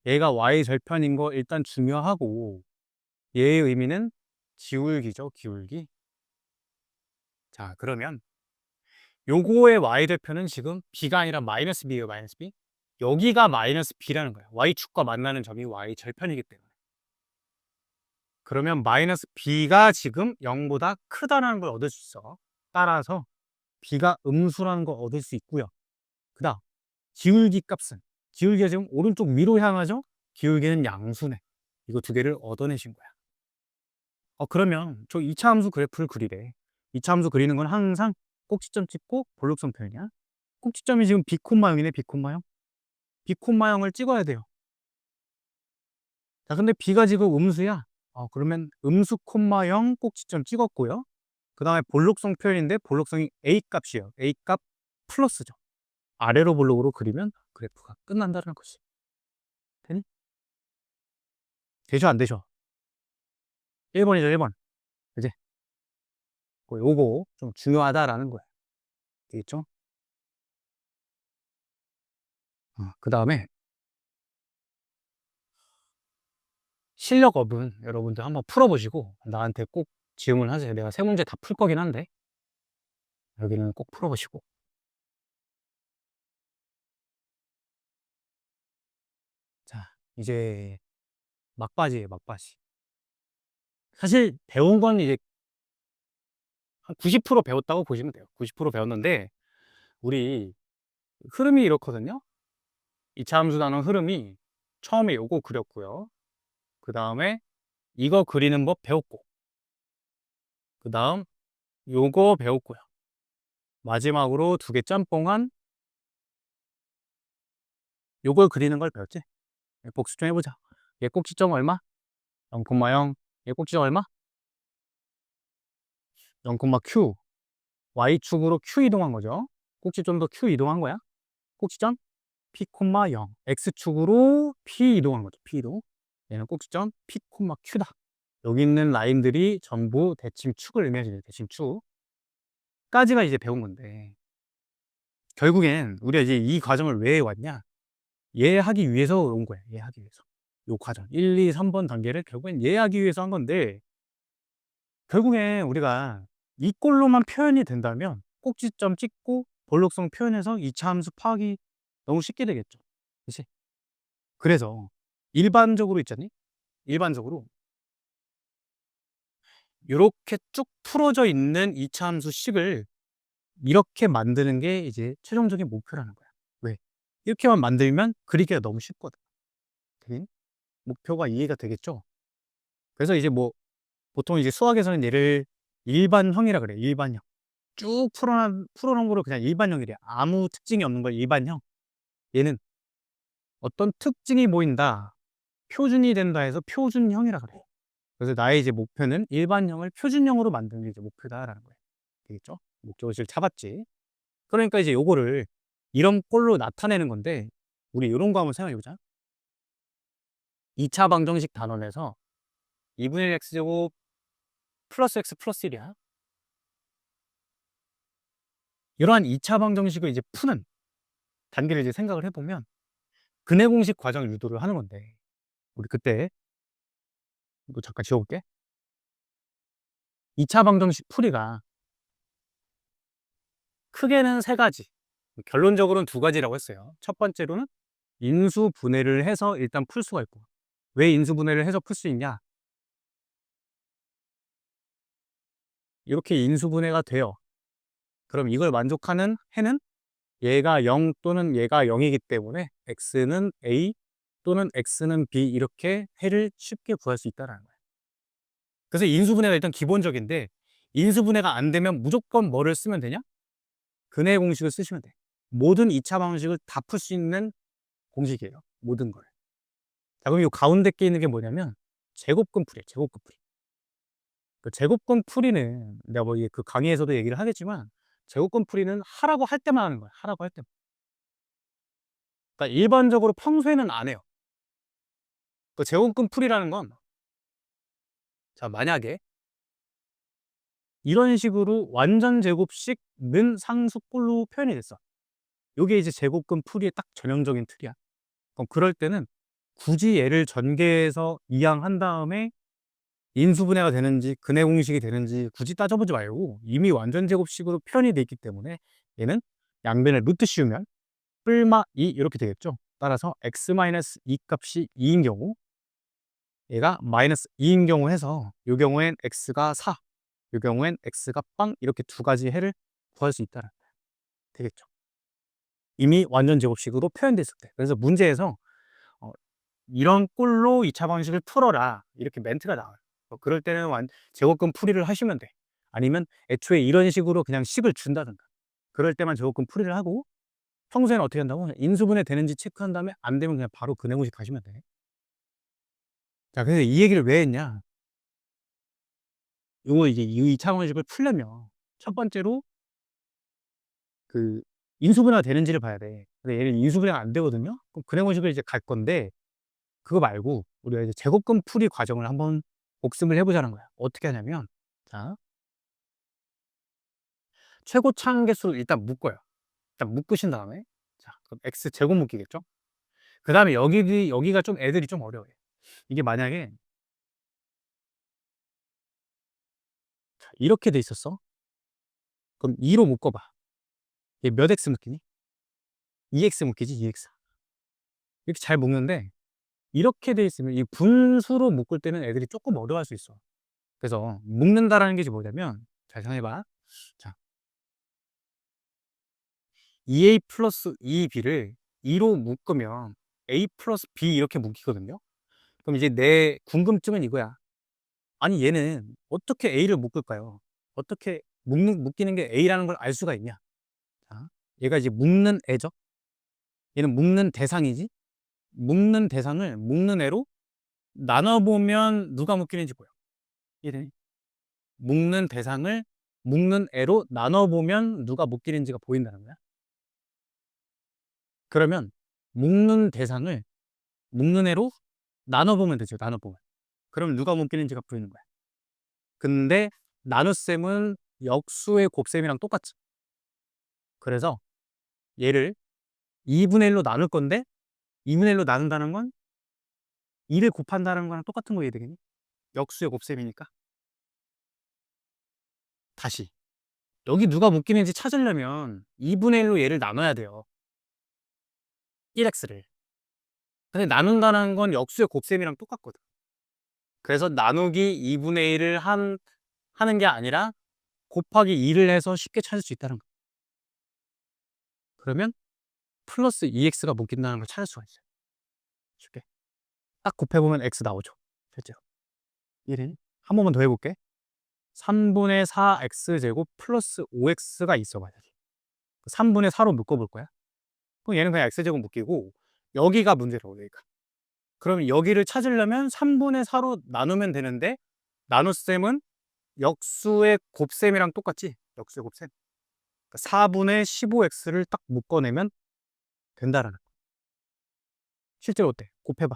얘가 Y절편인 거 일단 중요하고 얘의 의미는 기울기죠. 기울기. 자, 그러면 요거의 Y절편은 지금 B가 아니라 마이너스 B예요. 마이너스 B. 여기가 마이너스 B라는 거야. Y축과 만나는 점이 Y절편이기 때문에. 그러면 마이너스 B가 지금 0보다 크다는 걸 얻을 수 있어. 따라서 B가 음수라는 걸 얻을 수 있고요. 그 다음 기울기 값은 기울기가 지금 오른쪽 위로 향하죠? 기울기는 양수네. 이거 두 개를 얻어내신 거야. 그러면 저 2차 함수 그래프를 그리래. 2차 함수 그리는 건 항상 꼭지점 찍고 볼록선 표현이야. 꼭지점이 지금 B, 0이네. B, 0. B, 0을 찍어야 돼요. 자, 근데 B가 지금 음수야. 그러면 음수, 0 꼭지점 찍었고요. 그 다음에 볼록성 표현인데 볼록성이 A 값이에요. A 값 플러스죠. 아래로 볼록으로 그리면 그래프가 끝난다는 것이. 되니? 되죠, 안 되죠? 1번이죠, 1번. 그지? 요거 좀 중요하다라는 거야. 되겠죠? 그 다음에 실력업은 여러분들 한번 풀어보시고 나한테 꼭 질문을 하세요. 내가 세 문제 다 풀 거긴 한데 여기는 꼭 풀어보시고. 자, 이제 막바지예요, 막바지. 사실 배운 건 이제 한 90% 배웠다고 보시면 돼요. 90% 배웠는데 우리 흐름이 이렇거든요. 2차 함수 단원 흐름이 처음에 요거 그렸고요. 그 다음에 이거 그리는 법 배웠고, 그 다음 요거 배웠고요. 마지막으로 두 개 짬뽕한 요걸 그리는 걸 배웠지? 복습 좀 해보자. 얘 꼭지점 얼마? 0,0. 얘 꼭지점 얼마? 0,Q. Y축으로 Q 이동한 거죠. 꼭지점도 Q 이동한 거야. 꼭지점 P, 0. X축으로 P 이동한 거죠. P 이동. 얘는 꼭지점 P, Q다. 여기 있는 라인들이 전부 대칭축을 의미하는 대칭축. 까지가 이제 배운 건데 결국엔 우리가 이제 이 과정을 왜 왔냐? 이해하기 위해서 온 거야. 이해하기 위해서. 요 과정 1, 2, 3번 단계를 결국엔 이해하기 위해서 한 건데 결국엔 우리가 이 꼴로만 표현이 된다면 꼭지점 찍고 볼록성 표현해서 2차 함수 파악이 너무 쉽게 되겠죠. 그치? 그래서 일반적으로 있잖니? 일반적으로 이렇게 쭉 풀어져 있는 2차 함수 식을 이렇게 만드는 게 이제 최종적인 목표라는 거야. 왜? 이렇게만 만들면 그리기가 너무 쉽거든. 그게 목표가 이해가 되겠죠? 그래서 이제 뭐 보통 이제 수학에서는 얘를 일반형이라 그래. 일반형. 쭉 풀어놓은 거를 그냥 일반형이래. 아무 특징이 없는 걸 일반형. 얘는 어떤 특징이 보인다. 표준이 된다 해서 표준형이라 그래. 그래서 나의 이제 목표는 일반형을 표준형으로 만드는 게 이제 목표다라는 거예요. 되겠죠? 목적을 잡았지. 그러니까 이제 요거를 이런 꼴로 나타내는 건데 우리 이런 거 한번 생각해 보자. 2차 방정식 단원에서 2분의 1 x제곱 플러스 x 플러스 1이야. 이러한 2차 방정식을 이제 푸는 단계를 이제 생각을 해보면 근해 공식 과정을 유도를 하는 건데, 우리 그때 이거 잠깐 지워볼게. 2차 방정식 풀이가 크게는 세 가지, 결론적으로는 두 가지라고 했어요. 첫 번째로는 인수분해를 해서 일단 풀 수가 있고, 왜 인수분해를 해서 풀 수 있냐? 이렇게 인수분해가 돼요. 그럼 이걸 만족하는 해는 얘가 0 또는 얘가 0이기 때문에 x는 a 또는 x는 b, 이렇게 해를 쉽게 구할 수 있다는 거예요. 그래서 인수분해가 일단 기본적인데, 인수분해가 안 되면 무조건 뭐를 쓰면 되냐? 근해 공식을 쓰시면 돼. 모든 2차 방식을 다 풀 수 있는 공식이에요. 모든 걸. 자, 그럼 이 가운데 게 있는 게 뭐냐면 제곱근 풀이에요. 제곱근 풀이. 그 제곱근 풀이는 내가 뭐 그 강의에서도 얘기를 하겠지만, 제곱근 풀이는 하라고 할 때만 하는 거야. 하라고 할 때만. 그러니까 일반적으로 평소에는 안 해요. 그 제곱근 풀이라는 건, 자, 만약에 이런 식으로 완전 제곱식 는 상수꼴로 표현이 됐어. 요게 이제 제곱근 풀이의 딱 전형적인 틀이야. 그럼 그럴 때는 굳이 얘를 전개해서 이항한 다음에 인수분해가 되는지 근해 공식이 되는지 굳이 따져보지 말고, 이미 완전 제곱식으로 표현이 돼 있기 때문에 얘는 양변에 루트 씌우면 뿔마 2 이렇게 되겠죠. 따라서 x-2 값이 2인 경우, 얘가 마이너스 2인 경우 해서 이 경우엔 x가 4, 이 경우엔 x가 빵, 이렇게 두 가지 해를 구할 수 있다는 거예요. 되겠죠. 이미 완전 제곱식으로 표현됐을 때. 그래서 문제에서 이런 꼴로 2차 방식을 풀어라, 이렇게 멘트가 나와요. 그럴 때는 제곱근 풀이를 하시면 돼. 아니면 애초에 이런 식으로 그냥 식을 준다든가, 그럴 때만 제곱근 풀이를 하고, 평소에는 어떻게 한다고? 인수분해 되는지 체크한 다음에 안 되면 그냥 바로 근해 공식 가시면 돼. 자, 그래서 이 얘기를 왜 했냐? 이거 이제 이 2차 방식을 풀려면 첫 번째로 그 인수분해가 되는지를 봐야 돼. 근데 얘는 인수분해가 안 되거든요. 그럼 근해 공식을 이제 갈 건데, 그거 말고 우리가 이제 제곱근 풀이 과정을 한번 복습을 해보자는 거야. 어떻게 하냐면, 자, 최고 차항계수를 일단 묶어요. 일단 묶으신 다음에, 자, 그럼 x 제곱 묶이겠죠? 그 다음에 여기가 좀 애들이 좀 어려워요. 이게 만약에 이렇게 돼 있었어. 그럼 2로 묶어봐. 이게 몇 x 묶이니? 2x 묶이지, 2x. 이렇게 잘 묶는데, 이렇게 돼 있으면 이 분수로 묶을 때는 애들이 조금 어려워할 수 있어. 그래서 묶는다라는 게 뭐냐면, 잘 생각해봐. 자, 2a 플러스 2b를 2로 묶으면 a 플러스 b 이렇게 묶이거든요. 그럼 이제 내 궁금증은 이거야. 아니, 얘는 어떻게 a를 묶을까요? 어떻게 묶이는 게 a라는 걸 알 수가 있냐? 자, 얘가 이제 묶는 애죠. 얘는 묶는 대상이지. 묶는 대상을 묶는 애로 나눠보면 누가 묶이는지 보여. 이해되니? 묶는 대상을 묶는 애로 나눠보면 누가 묶이는지가 보인다는 거야. 그러면 묶는 대상을 묶는 애로 나눠보면 되죠. 나눠보면. 그럼 누가 묶이는지가 보이는 거야. 근데 나눗셈은 역수의 곱셈이랑 똑같죠. 그래서 얘를 2분의 1로 나눌 건데, 2분의 1로 나눈다는 건 2를 곱한다는 거랑 똑같은 거 이해되겠니? 역수의 곱셈이니까. 다시, 여기 누가 묶이는지 찾으려면 2분의 1로 얘를 나눠야 돼요. 1x를. 근데 나눈다는 건 역수의 곱셈이랑 똑같거든. 그래서 나누기 2분의 1을 하는 게 아니라 곱하기 2를 해서 쉽게 찾을 수 있다는 거. 그러면 플러스 2x가 묶인다는 걸 찾을 수가 있어요. 쉽게. 딱 곱해보면 x 나오죠. 실제로. 이해되니? 한 번만 더 해볼게. 3분의 4x제곱 플러스 5x가 있어 봐야지. 3분의 4로 묶어볼 거야. 그럼 얘는 그냥 x제곱 묶이고, 여기가 문제라고, 여기가. 그럼 여기를 찾으려면 3분의 4로 나누면 되는데, 나눗셈은 역수의 곱셈이랑 똑같지? 역수의 곱셈. 그러니까 4분의 15x를 딱 묶어내면 된다라는 거야. 실제로 어때? 곱해봐.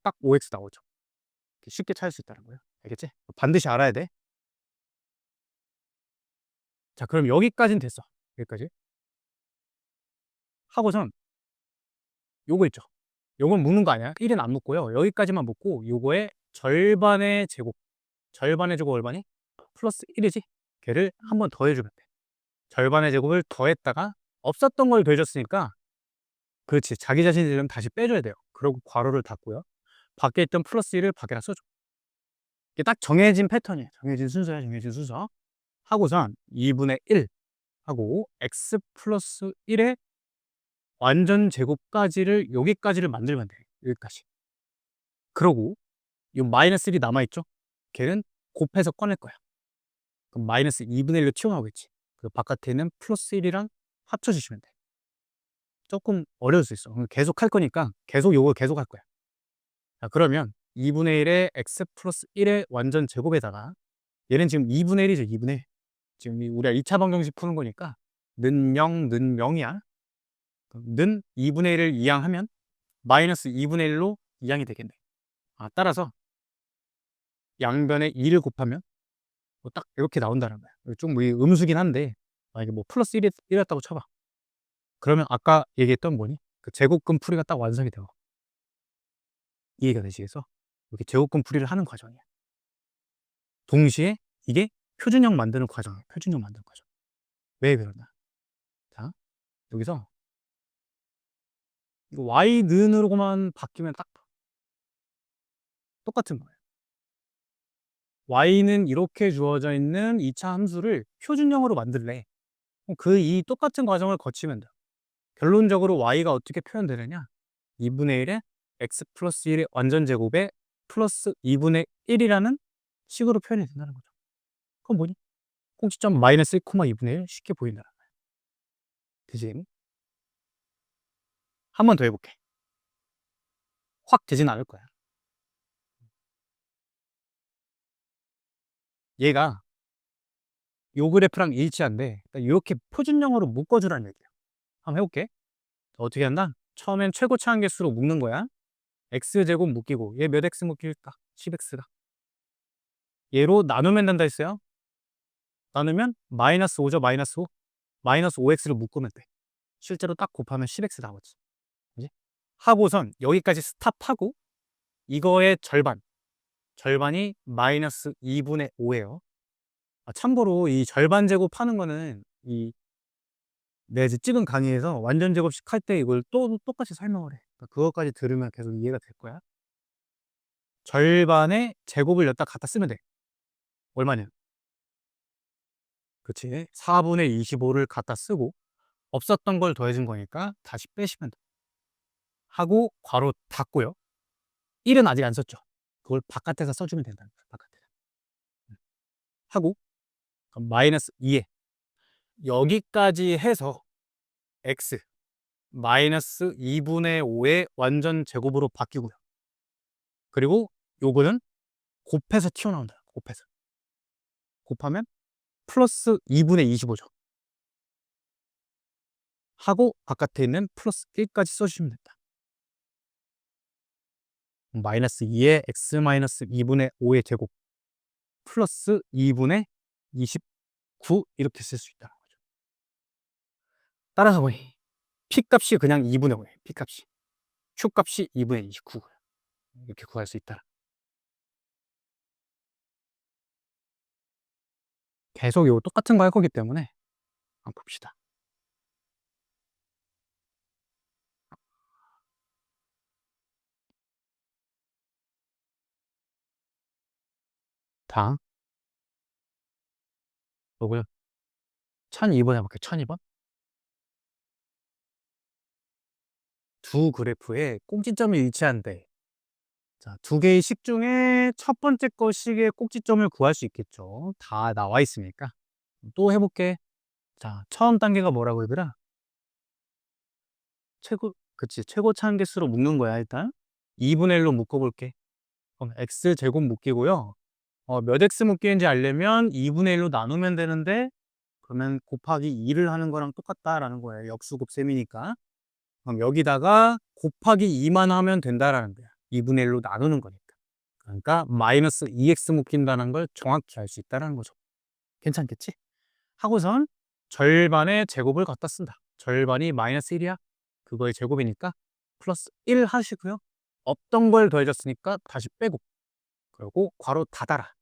딱 5x 나오죠. 쉽게 찾을 수 있다는 거예요. 알겠지? 반드시 알아야 돼. 자, 그럼 여기까지는 됐어. 여기까지. 하고선 요거 있죠. 요건 묶는 거 아니야. 1은 안 묶고요. 여기까지만 묶고 요거의 절반의 제곱. 절반의 제곱 얼마니? 플러스 1이지? 걔를 한 번 더 해주면 돼. 절반의 제곱을 더했다가 없었던 걸 더해줬으니까 그렇지. 자기 자신이 되려면 다시 빼줘야 돼요. 그리고 괄호를 닫고요. 밖에 있던 플러스 1을 밖에다 써줘. 이게 딱 정해진 패턴이에요. 정해진 순서야. 정해진 순서. 하고선 2분의 1 하고 x 플러스 1의 완전 제곱까지를 여기까지를 만들면 돼. 여기까지. 그러고 이 마이너스 1이 남아있죠? 걔는 곱해서 꺼낼 거야. 그럼 마이너스 2분의 1로 튀어나오겠지. 그 바깥에 있는 플러스 1이랑 합쳐주시면 돼. 조금 어려울 수 있어. 계속 할 거니까 계속 요걸 계속 할 거야. 자, 그러면 2분의 1의 x 플러스 1의 완전 제곱에다가 얘는 지금 2분의 1이죠. 2분의 1. 지금 우리가 2차 방정식 푸는 거니까 는 0, 는 0이야. 는 2분의 1을 이항하면 마이너스 2분의 1로 이항이 되겠네. 따라서 양변에 2를 곱하면 뭐 딱 이렇게 나온다는 거야. 좀 음수긴 한데 만약에 뭐 플러스 1이었다고 쳐봐. 그러면 아까 얘기했던 뭐니? 그 제곱근 풀이가 딱 완성이 되고 이해가 되시겠어? 이렇게 제곱근 풀이를 하는 과정이야. 동시에 이게 표준형 만드는 과정이야. 표준형 만드는 과정. 왜 그러냐? 자, 여기서 이거 y는으로만 바뀌면 딱 똑같은 거예요. y는 이렇게 주어져 있는 2차 함수를 표준형으로 만들래. 그 이 똑같은 과정을 거치면 돼. 결론적으로 y가 어떻게 표현되느냐? 2분의 1에 x 플러스 1의 완전 제곱에 플러스 2분의 1이라는 식으로 표현이 된다는 거죠. 그건 뭐니? 꼭지점 마이너스 1,2분의 1 쉽게 보인다는 거야. 그지? 한 번 더 해볼게. 확 되진 않을 거야. 얘가 요 그래프랑 일치한데 이렇게 표준형으로 묶어주라는 얘기야. 한번 해볼게. 어떻게 한다? 처음엔 최고 차항계수로 묶는 거야. x제곱 묶이고 얘 몇 x 묶일까? 10x가. 얘로 나누면 된다 했어요. 나누면 마이너스 5죠. 마이너스 5. 마이너스 5x를 묶으면 돼. 실제로 딱 곱하면 10x 나오지. 그지? 하고선 여기까지 스탑하고 이거의 절반이 마이너스 2분의 5예요. 참고로 이 절반 제곱하는 거는 내가 이제 찍은 강의에서 완전 제곱식 할 때 이걸 또 똑같이 설명을 해. 그러니까 그것까지 들으면 계속 이해가 될 거야. 절반의 제곱을 여기다 갖다 쓰면 돼. 얼마냐? 그치? 4분의 25를 갖다 쓰고 없었던 걸 더해준 거니까 다시 빼시면 돼. 하고 괄호 닫고요. 1은 아직 안 썼죠. 그걸 바깥에서 써주면 된다는 거야. 바깥에서. 하고 마이너스 2에 여기까지 해서 x 마이너스 2분의 5의 완전 제곱으로 바뀌고요. 그리고 요거는 곱해서 튀어나온다. 곱해서. 곱하면 플러스 2분의 25죠. 하고 바깥에 있는 플러스 1까지 써주시면 된다. 마이너스 2의 x 마이너스 2분의 5의 제곱 플러스 2분의 29 이렇게 쓸 수 있다는 거죠. 따라서 뭐니? P값이 그냥 2분의 5예요. P값이. Q값이 2분의 29 이렇게 구할 수 있다. 계속 요 똑같은 거 할 거기 때문에 한번 봅시다. 다음 뭐고요? 1002번 해볼게요. 1002번. 두 그래프에 꼭지점이 일치한데 자, 두 개의 식 중에 첫 번째 거 식의 꼭지점을 구할 수 있겠죠. 다 나와 있으니까. 또 해볼게. 자, 처음 단계가 뭐라고 얘들아? 그치. 최고 차항계수로 묶는 거야, 일단. 2분의 1로 묶어볼게. 그럼 x제곱 묶이고요. 몇 x 묶이는지 알려면 2분의 1로 나누면 되는데, 그러면 곱하기 2를 하는 거랑 똑같다라는 거예요. 역수 곱셈이니까. 그럼 여기다가 곱하기 2만 하면 된다라는 거야. 2분의 1로 나누는 거니까. 그러니까 마이너스 2x 묶인다는 걸 정확히 알 수 있다는 거죠. 괜찮겠지? 하고선 절반의 제곱을 갖다 쓴다. 절반이 마이너스 1이야. 그거의 제곱이니까 플러스 1 하시고요. 없던 걸 더해줬으니까 다시 빼고, 그리고 괄호 닫아라.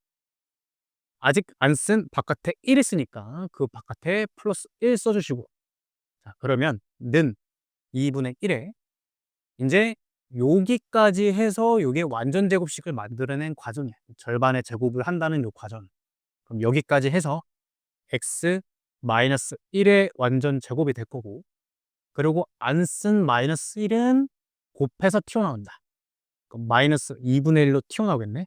아직 안 쓴 바깥에 1 있으니까 그 바깥에 플러스 1 써주시고, 자, 그러면 는 2분의 1에 이제 여기까지 해서 요게 완전 제곱식을 만들어낸 과정이야. 절반의 제곱을 한다는 요 과정. 그럼 여기까지 해서 x 마이너스 1의 완전 제곱이 될 거고, 그리고 안 쓴 마이너스 1은 곱해서 튀어나온다. 그럼 마이너스 2분의 1로 튀어나오겠네.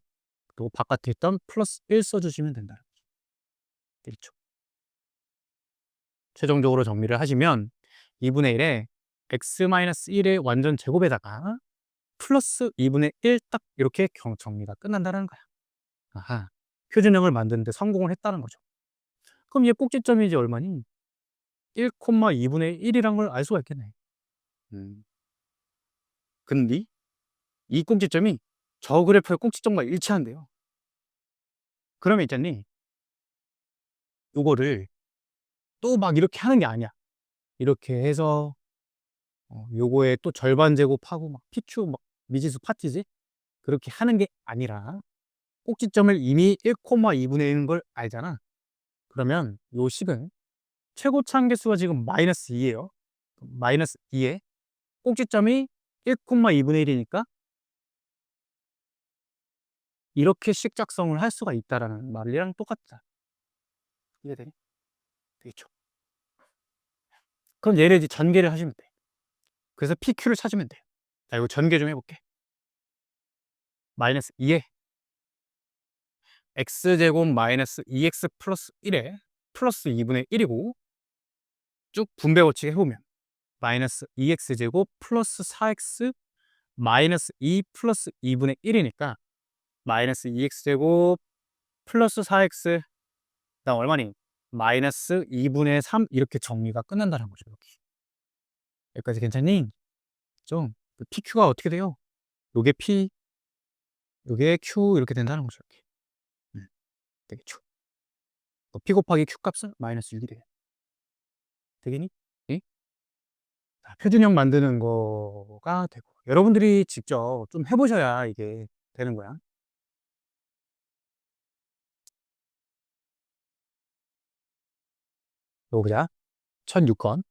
또 바깥에 있던 플러스 1 써주시면 된다. 1초. 최종적으로 정리를 하시면 2분의 1에 x-1의 완전 제곱에다가 플러스 2분의 1 딱 이렇게 정리가 끝난다는 거야. 아하, 표준형을 만드는데 성공을 했다는 거죠. 그럼 얘 꼭지점이 이제 얼마니? 1,2분의 1이란 걸 알 수가 있겠네. 근데 이 꼭지점이 저 그래프의 꼭지점과 일치한대요. 그러면 있잖니, 요거를 또 막 이렇게 하는 게 아니야. 이렇게 해서 요거에 또 절반 제곱하고 막 PQ 막 미지수 파티지? 그렇게 하는 게 아니라 꼭지점을 이미 1,2분의 1인 걸 알잖아. 그러면 요 식은 최고차 한계수가 지금 마이너스 2예요. 마이너스 2에 꼭지점이 1,2분의 1이니까 이렇게 식 작성을 할 수가 있다라는 말이랑 똑같다. 이해되니? 되겠죠? 그럼 얘를 이제 전개를 하시면 돼. 그래서 PQ를 찾으면 돼요. 자, 이거 전개 좀 해볼게. 마이너스 2에 x제곱 마이너스 2x 플러스 1에 플러스 2분의 1이고, 쭉 분배 법칙 해보면 마이너스 2x제곱 플러스 4x 마이너스 2 플러스 2분의 1이니까 마이너스 2x제곱 플러스 4x 그다음 얼마니? 마이너스 2분의 3 이렇게 정리가 끝난다는 거죠. 이렇게. 여기까지 괜찮니? 좀 PQ가 어떻게 돼요? 요게 P, 요게 Q 이렇게 된다는 거죠. 이렇게. 되겠죠. P 곱하기 Q 값은 마이너스 6이 돼요. 되겠니? 예? 자, 표준형 만드는 거가 되고, 여러분들이 직접 좀 해보셔야 이게 되는 거야. 이거 보자. 1006건.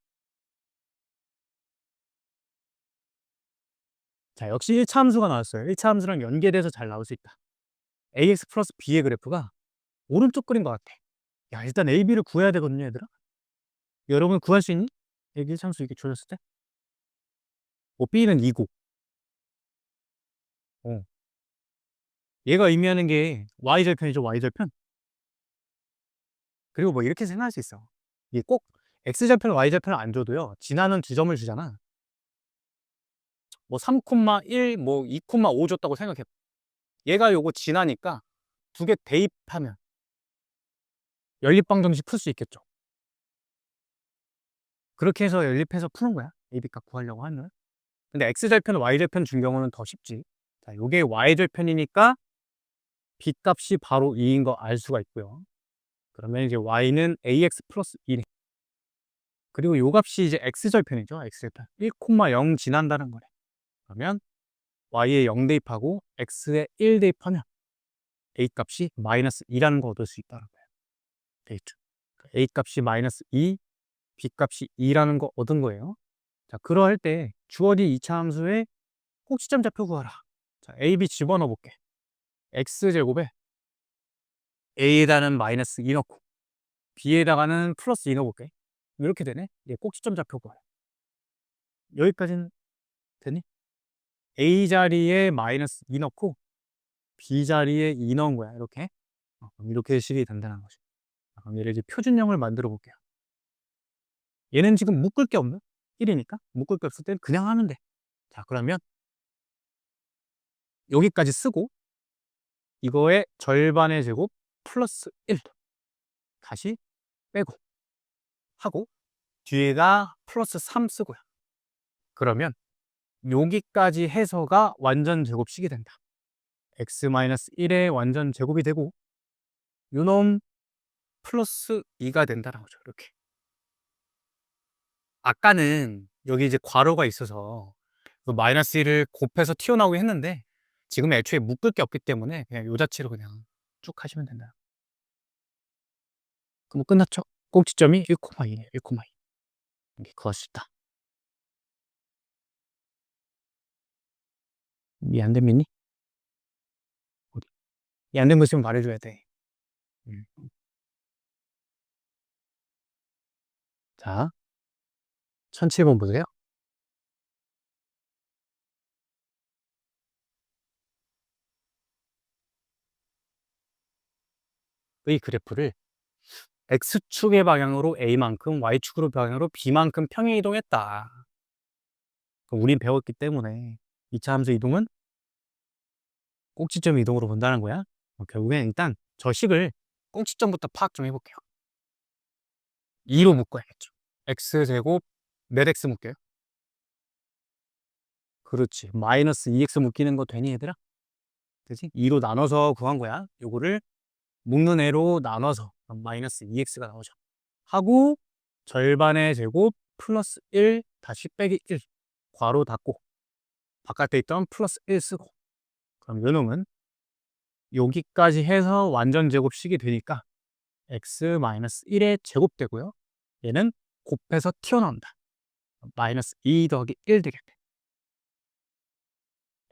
자, 역시 1차 함수가 나왔어요. 1차 함수랑 연계돼서 잘 나올 수 있다. ax 플러스 b의 그래프가 오른쪽 그린 것 같아. 야, 일단 a, b를 구해야 되거든요, 얘들아. 여러분 구할 수 있니? 여기 함수 이렇게 줘졌을 때? b는 2고, 얘가 의미하는 게 y절편이죠, y절편. 그리고 뭐 이렇게 생각할 수 있어. 이게 꼭 x절편, y절편을 안 줘도요, 지나는 두 점을 주잖아. 뭐 3,1, 뭐 2,5 줬다고 생각해. 얘가 요거 지나니까 두 개 대입하면 연립방정식 풀 수 있겠죠. 그렇게 해서 연립해서 푸는 거야. AB값 구하려고 하는. 근데 X절편, Y절편 준 경우는 더 쉽지. 자, 요게 Y절편이니까 B값이 바로 2인 거 알 수가 있고요. 그러면 이제 Y는 AX 플러스 2. 그리고 요 값이 이제 X절편이죠. X절편. 1,0 지난다는 거네. 그러면 Y에 0 대입하고 X에 1 대입하면 A 값이 마이너스 2라는 거 얻을 수 있다는 거예요. 데이트. A 값이 마이너스 2, B 값이 2라는 거 얻은 거예요. 자, 그러할 때 주어진 2차 함수의 꼭지점 좌표 구하라. 자, A, B 집어넣어 볼게. X제곱에 A에다는 마이너스 2 넣고 B에다가는 플러스 2 넣어볼게. 이렇게 되네. 얘 꼭지점 좌표 구하라. 여기까지는 되니? A 자리에 마이너스 2 넣고 B 자리에 2 넣은 거야. 이렇게. 그럼 이렇게 식이 된다는 거죠. 그럼 얘를 이제 표준형을 만들어 볼게요. 얘는 지금 묶을 게 없는 1이니까 묶을 게 없을 땐 그냥 하면 돼. 자, 그러면 여기까지 쓰고 이거의 절반의 제곱 플러스 1 다시 빼고 하고 뒤에다 플러스 3 쓰고요. 그러면 여기까지 해서가 완전 제곱식이 된다. x-1의 완전 제곱이 되고 요놈 플러스 2가 된다라고 하죠. 이렇게. 아까는 여기 이제 괄호가 있어서 그 마이너스 1을 곱해서 튀어나오게 했는데 지금 애초에 묶을 게 없기 때문에 그냥 요 자체로 그냥 쭉 하시면 된다. 그럼 끝났죠? 꼭지점이 1,2, 1,2 이렇게 그을 수 있다. 이해 안 됩니니? 이해 안 되는 거 있으면 말해줘야 돼. 자, 1007번 보세요. 의 그래프를 X축의 방향으로 A만큼, Y축으로 방향으로 B만큼 평행이동했다. 그럼 우린 배웠기 때문에 2차 함수 이동은 꼭지점 이동으로 본다는 거야. 결국엔 일단 저 식을 꼭지점부터 파악 좀 해볼게요. 2로 묶어야겠죠. X제곱 몇 X 묶여요? 그렇지. 마이너스 2X 묶이는 거 되니 얘들아? 그치? 2로 나눠서 구한 거야. 요거를 묶는 애로 나눠서 마이너스 2x가 나오죠. 하고 절반의 제곱 플러스 1 다시 빼기 1 괄호 닫고 바깥에 있던 플러스 1 쓰고 그럼 요놈은 여기까지 해서 완전 제곱식이 되니까 x-1의 제곱 되고요. 얘는 곱해서 튀어나온다. 마이너스 2 더하기 1 되겠네.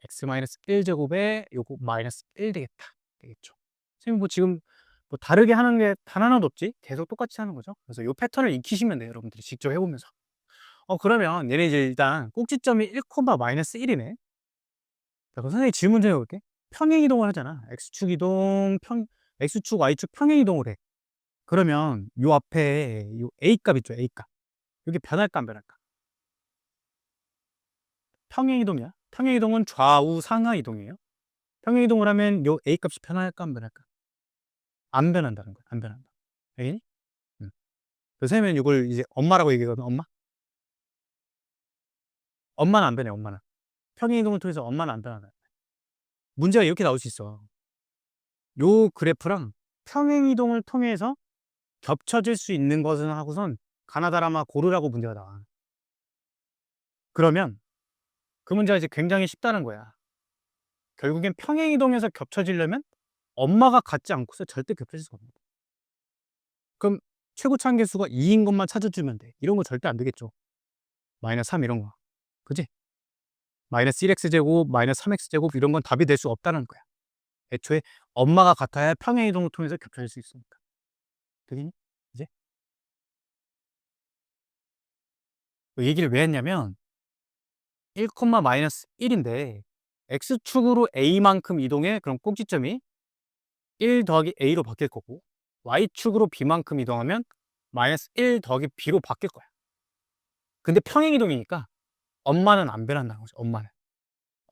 x-1제곱에 요거 마이너스 1 되겠다. 되겠죠. 선생님 뭐 지금 뭐 다르게 하는 게 단 하나도 없지? 계속 똑같이 하는 거죠. 그래서 요 패턴을 익히시면 돼요. 여러분들이 직접 해보면서. 그러면 얘네 이제 일단 꼭지점이 1, 마이너스 1이네. 자, 그럼 선생님이 질문 좀 해볼게. 평행 이동을 하잖아. X축 이동, X축, Y축 평행 이동을 해. 그러면 요 앞에 요 A 값 있죠, A 값. 이게 변할까 안 변할까? 평행 이동이야. 평행 이동은 좌우 상하 이동이에요. 평행 이동을 하면 요 A 값이 변할까 안 변할까? 안 변한다는 거야. 안 변한다. 알겠니? 그래서 선생님은 이걸 이제 엄마라고 얘기하거든, 엄마. 엄마는 안 변해, 엄마는. 평행 이동을 통해서 엄마는 안 변하다. 문제가 이렇게 나올 수 있어. 요 그래프랑 평행 이동을 통해서 겹쳐질 수 있는 것은 하고선 가나다라마 고르라고 문제가 나와. 그러면 그 문제가 이제 굉장히 쉽다는 거야. 결국엔 평행 이동에서 겹쳐지려면 엄마가 같지 않고서 절대 겹쳐질 수가 없는 거야. 그럼 최고 차항계수가 2인 것만 찾아주면 돼. 이런 거 절대 안 되겠죠. 마이너스 3 이런 거. 그지? 마이너스 1x제곱, 마이너스 3x제곱 이런 건 답이 될 수 없다는 거야. 애초에 엄마가 같아야 평행 이동을 통해서 겹쳐질 수 있으니까. 되겠니? 이제? 그 얘기를 왜 했냐면 1, 마이너스 1인데 x축으로 a만큼 이동해 그럼 꼭지점이 1 더하기 a로 바뀔 거고 y축으로 b만큼 이동하면 마이너스 1 더하기 b로 바뀔 거야. 근데 평행 이동이니까 엄마는 안 변한다는 거지.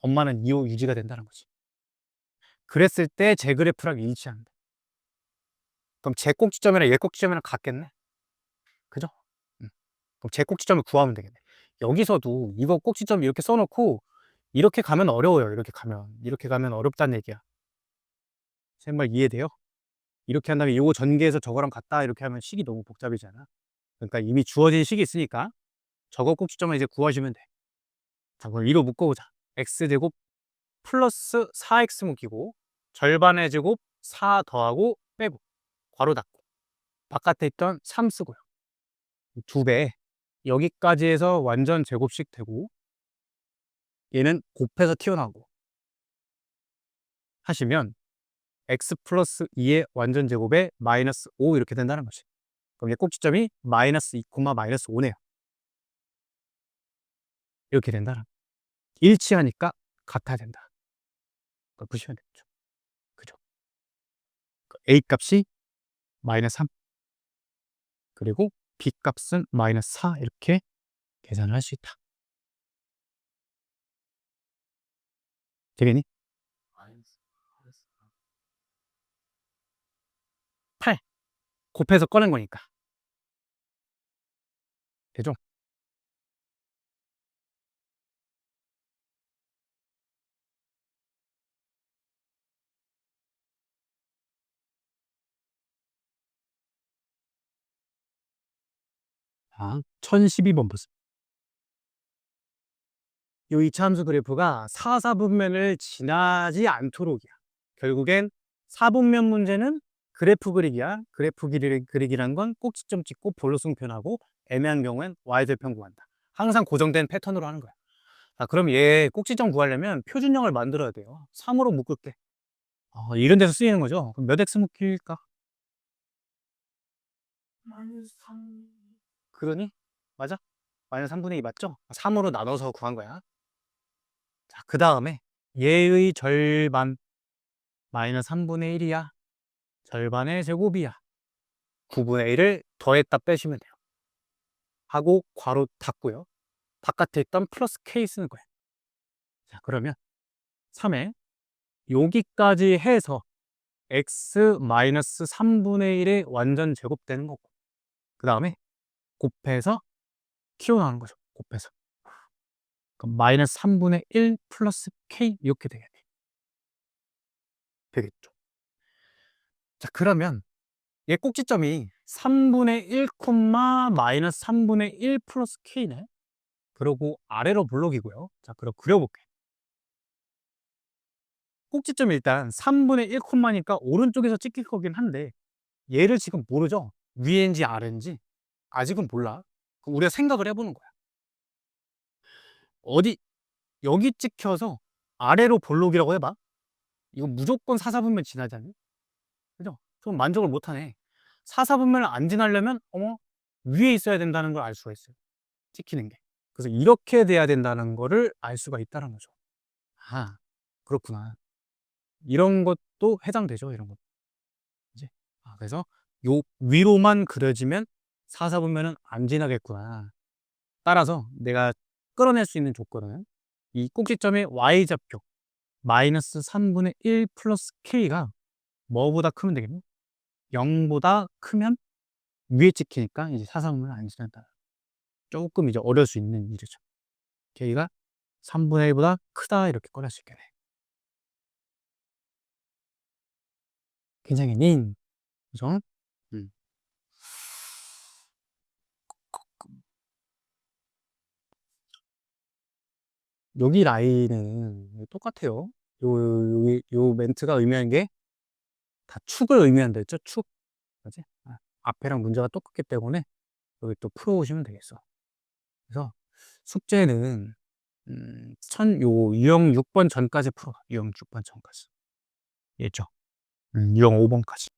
엄마는 2호 유지가 된다는 거지. 그랬을 때 제 그래프랑 일치한다. 그럼 제 꼭지점이랑 얘 꼭지점이랑 같겠네? 그죠? 그럼 제 꼭지점을 구하면 되겠네. 여기서도 이거 꼭지점 이렇게 써놓고 이렇게 가면 어려워요. 이렇게 가면 어렵다는 얘기야. 정말 이해돼요? 이렇게 한 다음에 이거 전개해서 저거랑 같다 이렇게 하면 식이 너무 복잡해지잖아. 그러니까 이미 주어진 식이 있으니까 저거 꼭지점을 이제 구하시면 돼. 자, 그럼 2로 묶어보자. x제곱 플러스 4x 묶이고 절반의 제곱 4 더하고 빼고 괄호 닫고 바깥에 있던 3 쓰고요. 2배 여기까지 해서 완전 제곱식 되고 얘는 곱해서 튀어나오고 하시면 x 플러스 2의 완전 제곱에 마이너스 5 이렇게 된다는 거지. 그럼 얘 꼭지점이 마이너스 2, 마이너스 5네요. 이렇게 된다는 일치하니까 같아야 된다. 그걸 보시면 되겠죠. 그죠? A 값이 마이너스 3 그리고 B 값은 마이너스 4 이렇게 계산을 할 수 있다. 되겠니? 8 곱해서 꺼낸 거니까. 되죠? 1012번 보세요. 요 이차함수 그래프가 4, 4분면을 지나지 않도록이야. 결국엔 4분면 문제는 그래프 그리기야. 그래프 그리기란 건 꼭지점 찍고 볼록성 표현하고 애매한 경우엔 y절편 구한다. 항상 고정된 패턴으로 하는 거야. 자, 그럼 얘 꼭지점 구하려면 표준형을 만들어야 돼요. 3으로 묶을게. 이런 데서 쓰이는 거죠. 그럼 몇 x 묶일까? 마이너스 3. 그러니? 맞아? 마이너스 3분의 2 맞죠? 3으로 나눠서 구한 거야. 자, 그 다음에 얘의 절반 마이너스 3분의 1이야. 절반의 제곱이야. 9분의 1을 더했다 빼시면 돼요. 하고 괄호 닫고요. 바깥에 있던 플러스 K 쓰는 거예요. 자, 그러면 3에 여기까지 해서 x 마이너스 3분의 1의 완전 제곱되는 거고, 그 다음에 곱해서 키워나가는 거죠. 곱해서. 그럼 마이너스 3분의 1 플러스 K 이렇게 되겠죠. 자, 그러면 얘 꼭지점이 3분의 1, 마이너스 3분의 1 플러스 K네. 그러고 아래로 블록이고요. 자, 그럼 그려볼게. 꼭지점이 일단 3분의 1, 니까 오른쪽에서 찍힐 거긴 한데 얘를 지금 모르죠? 위인지 아래인지 아직은 몰라. 그럼 우리가 생각을 해보는 거야. 어디 여기 찍혀서 아래로 볼록이라고 해봐. 이거 무조건 4, 4분면 지나지 않니? 그죠? 좀 만족을 못하네. 4, 4분면을 안 지나려면 위에 있어야 된다는 걸 알 수가 있어요. 찍히는 게. 그래서 이렇게 돼야 된다는 거를 알 수가 있다는 거죠. 아, 그렇구나. 이런 것도 해당되죠. 이런 것. 이제 그래서 요 위로만 그려지면 4, 4분면은 안 지나겠구나. 따라서 내가 끌어낼 수 있는 조건은 이 꼭지점의 y좌표 마이너스 3분의 1 플러스 k가 뭐보다 크면 되겠니? 0보다 크면 위에 찍히니까 이제 4, 4분면은 안 지난다. 조금 이제 어려울 수 있는 일이죠. k가 3분의 1보다 크다 이렇게 꺼낼 수 있겠네. 굉장히 그죠? 여기 라인은 똑같아요. 요 멘트가 의미하는 게 다 축을 의미한다 했죠? 축. 그지? 앞에랑 문제가 똑같기 때문에 여기 또 풀어오시면 되겠어. 그래서 숙제는 유형 6번 전까지 풀어. 유형 6번 전까지. 이해했죠? 유형 5번까지.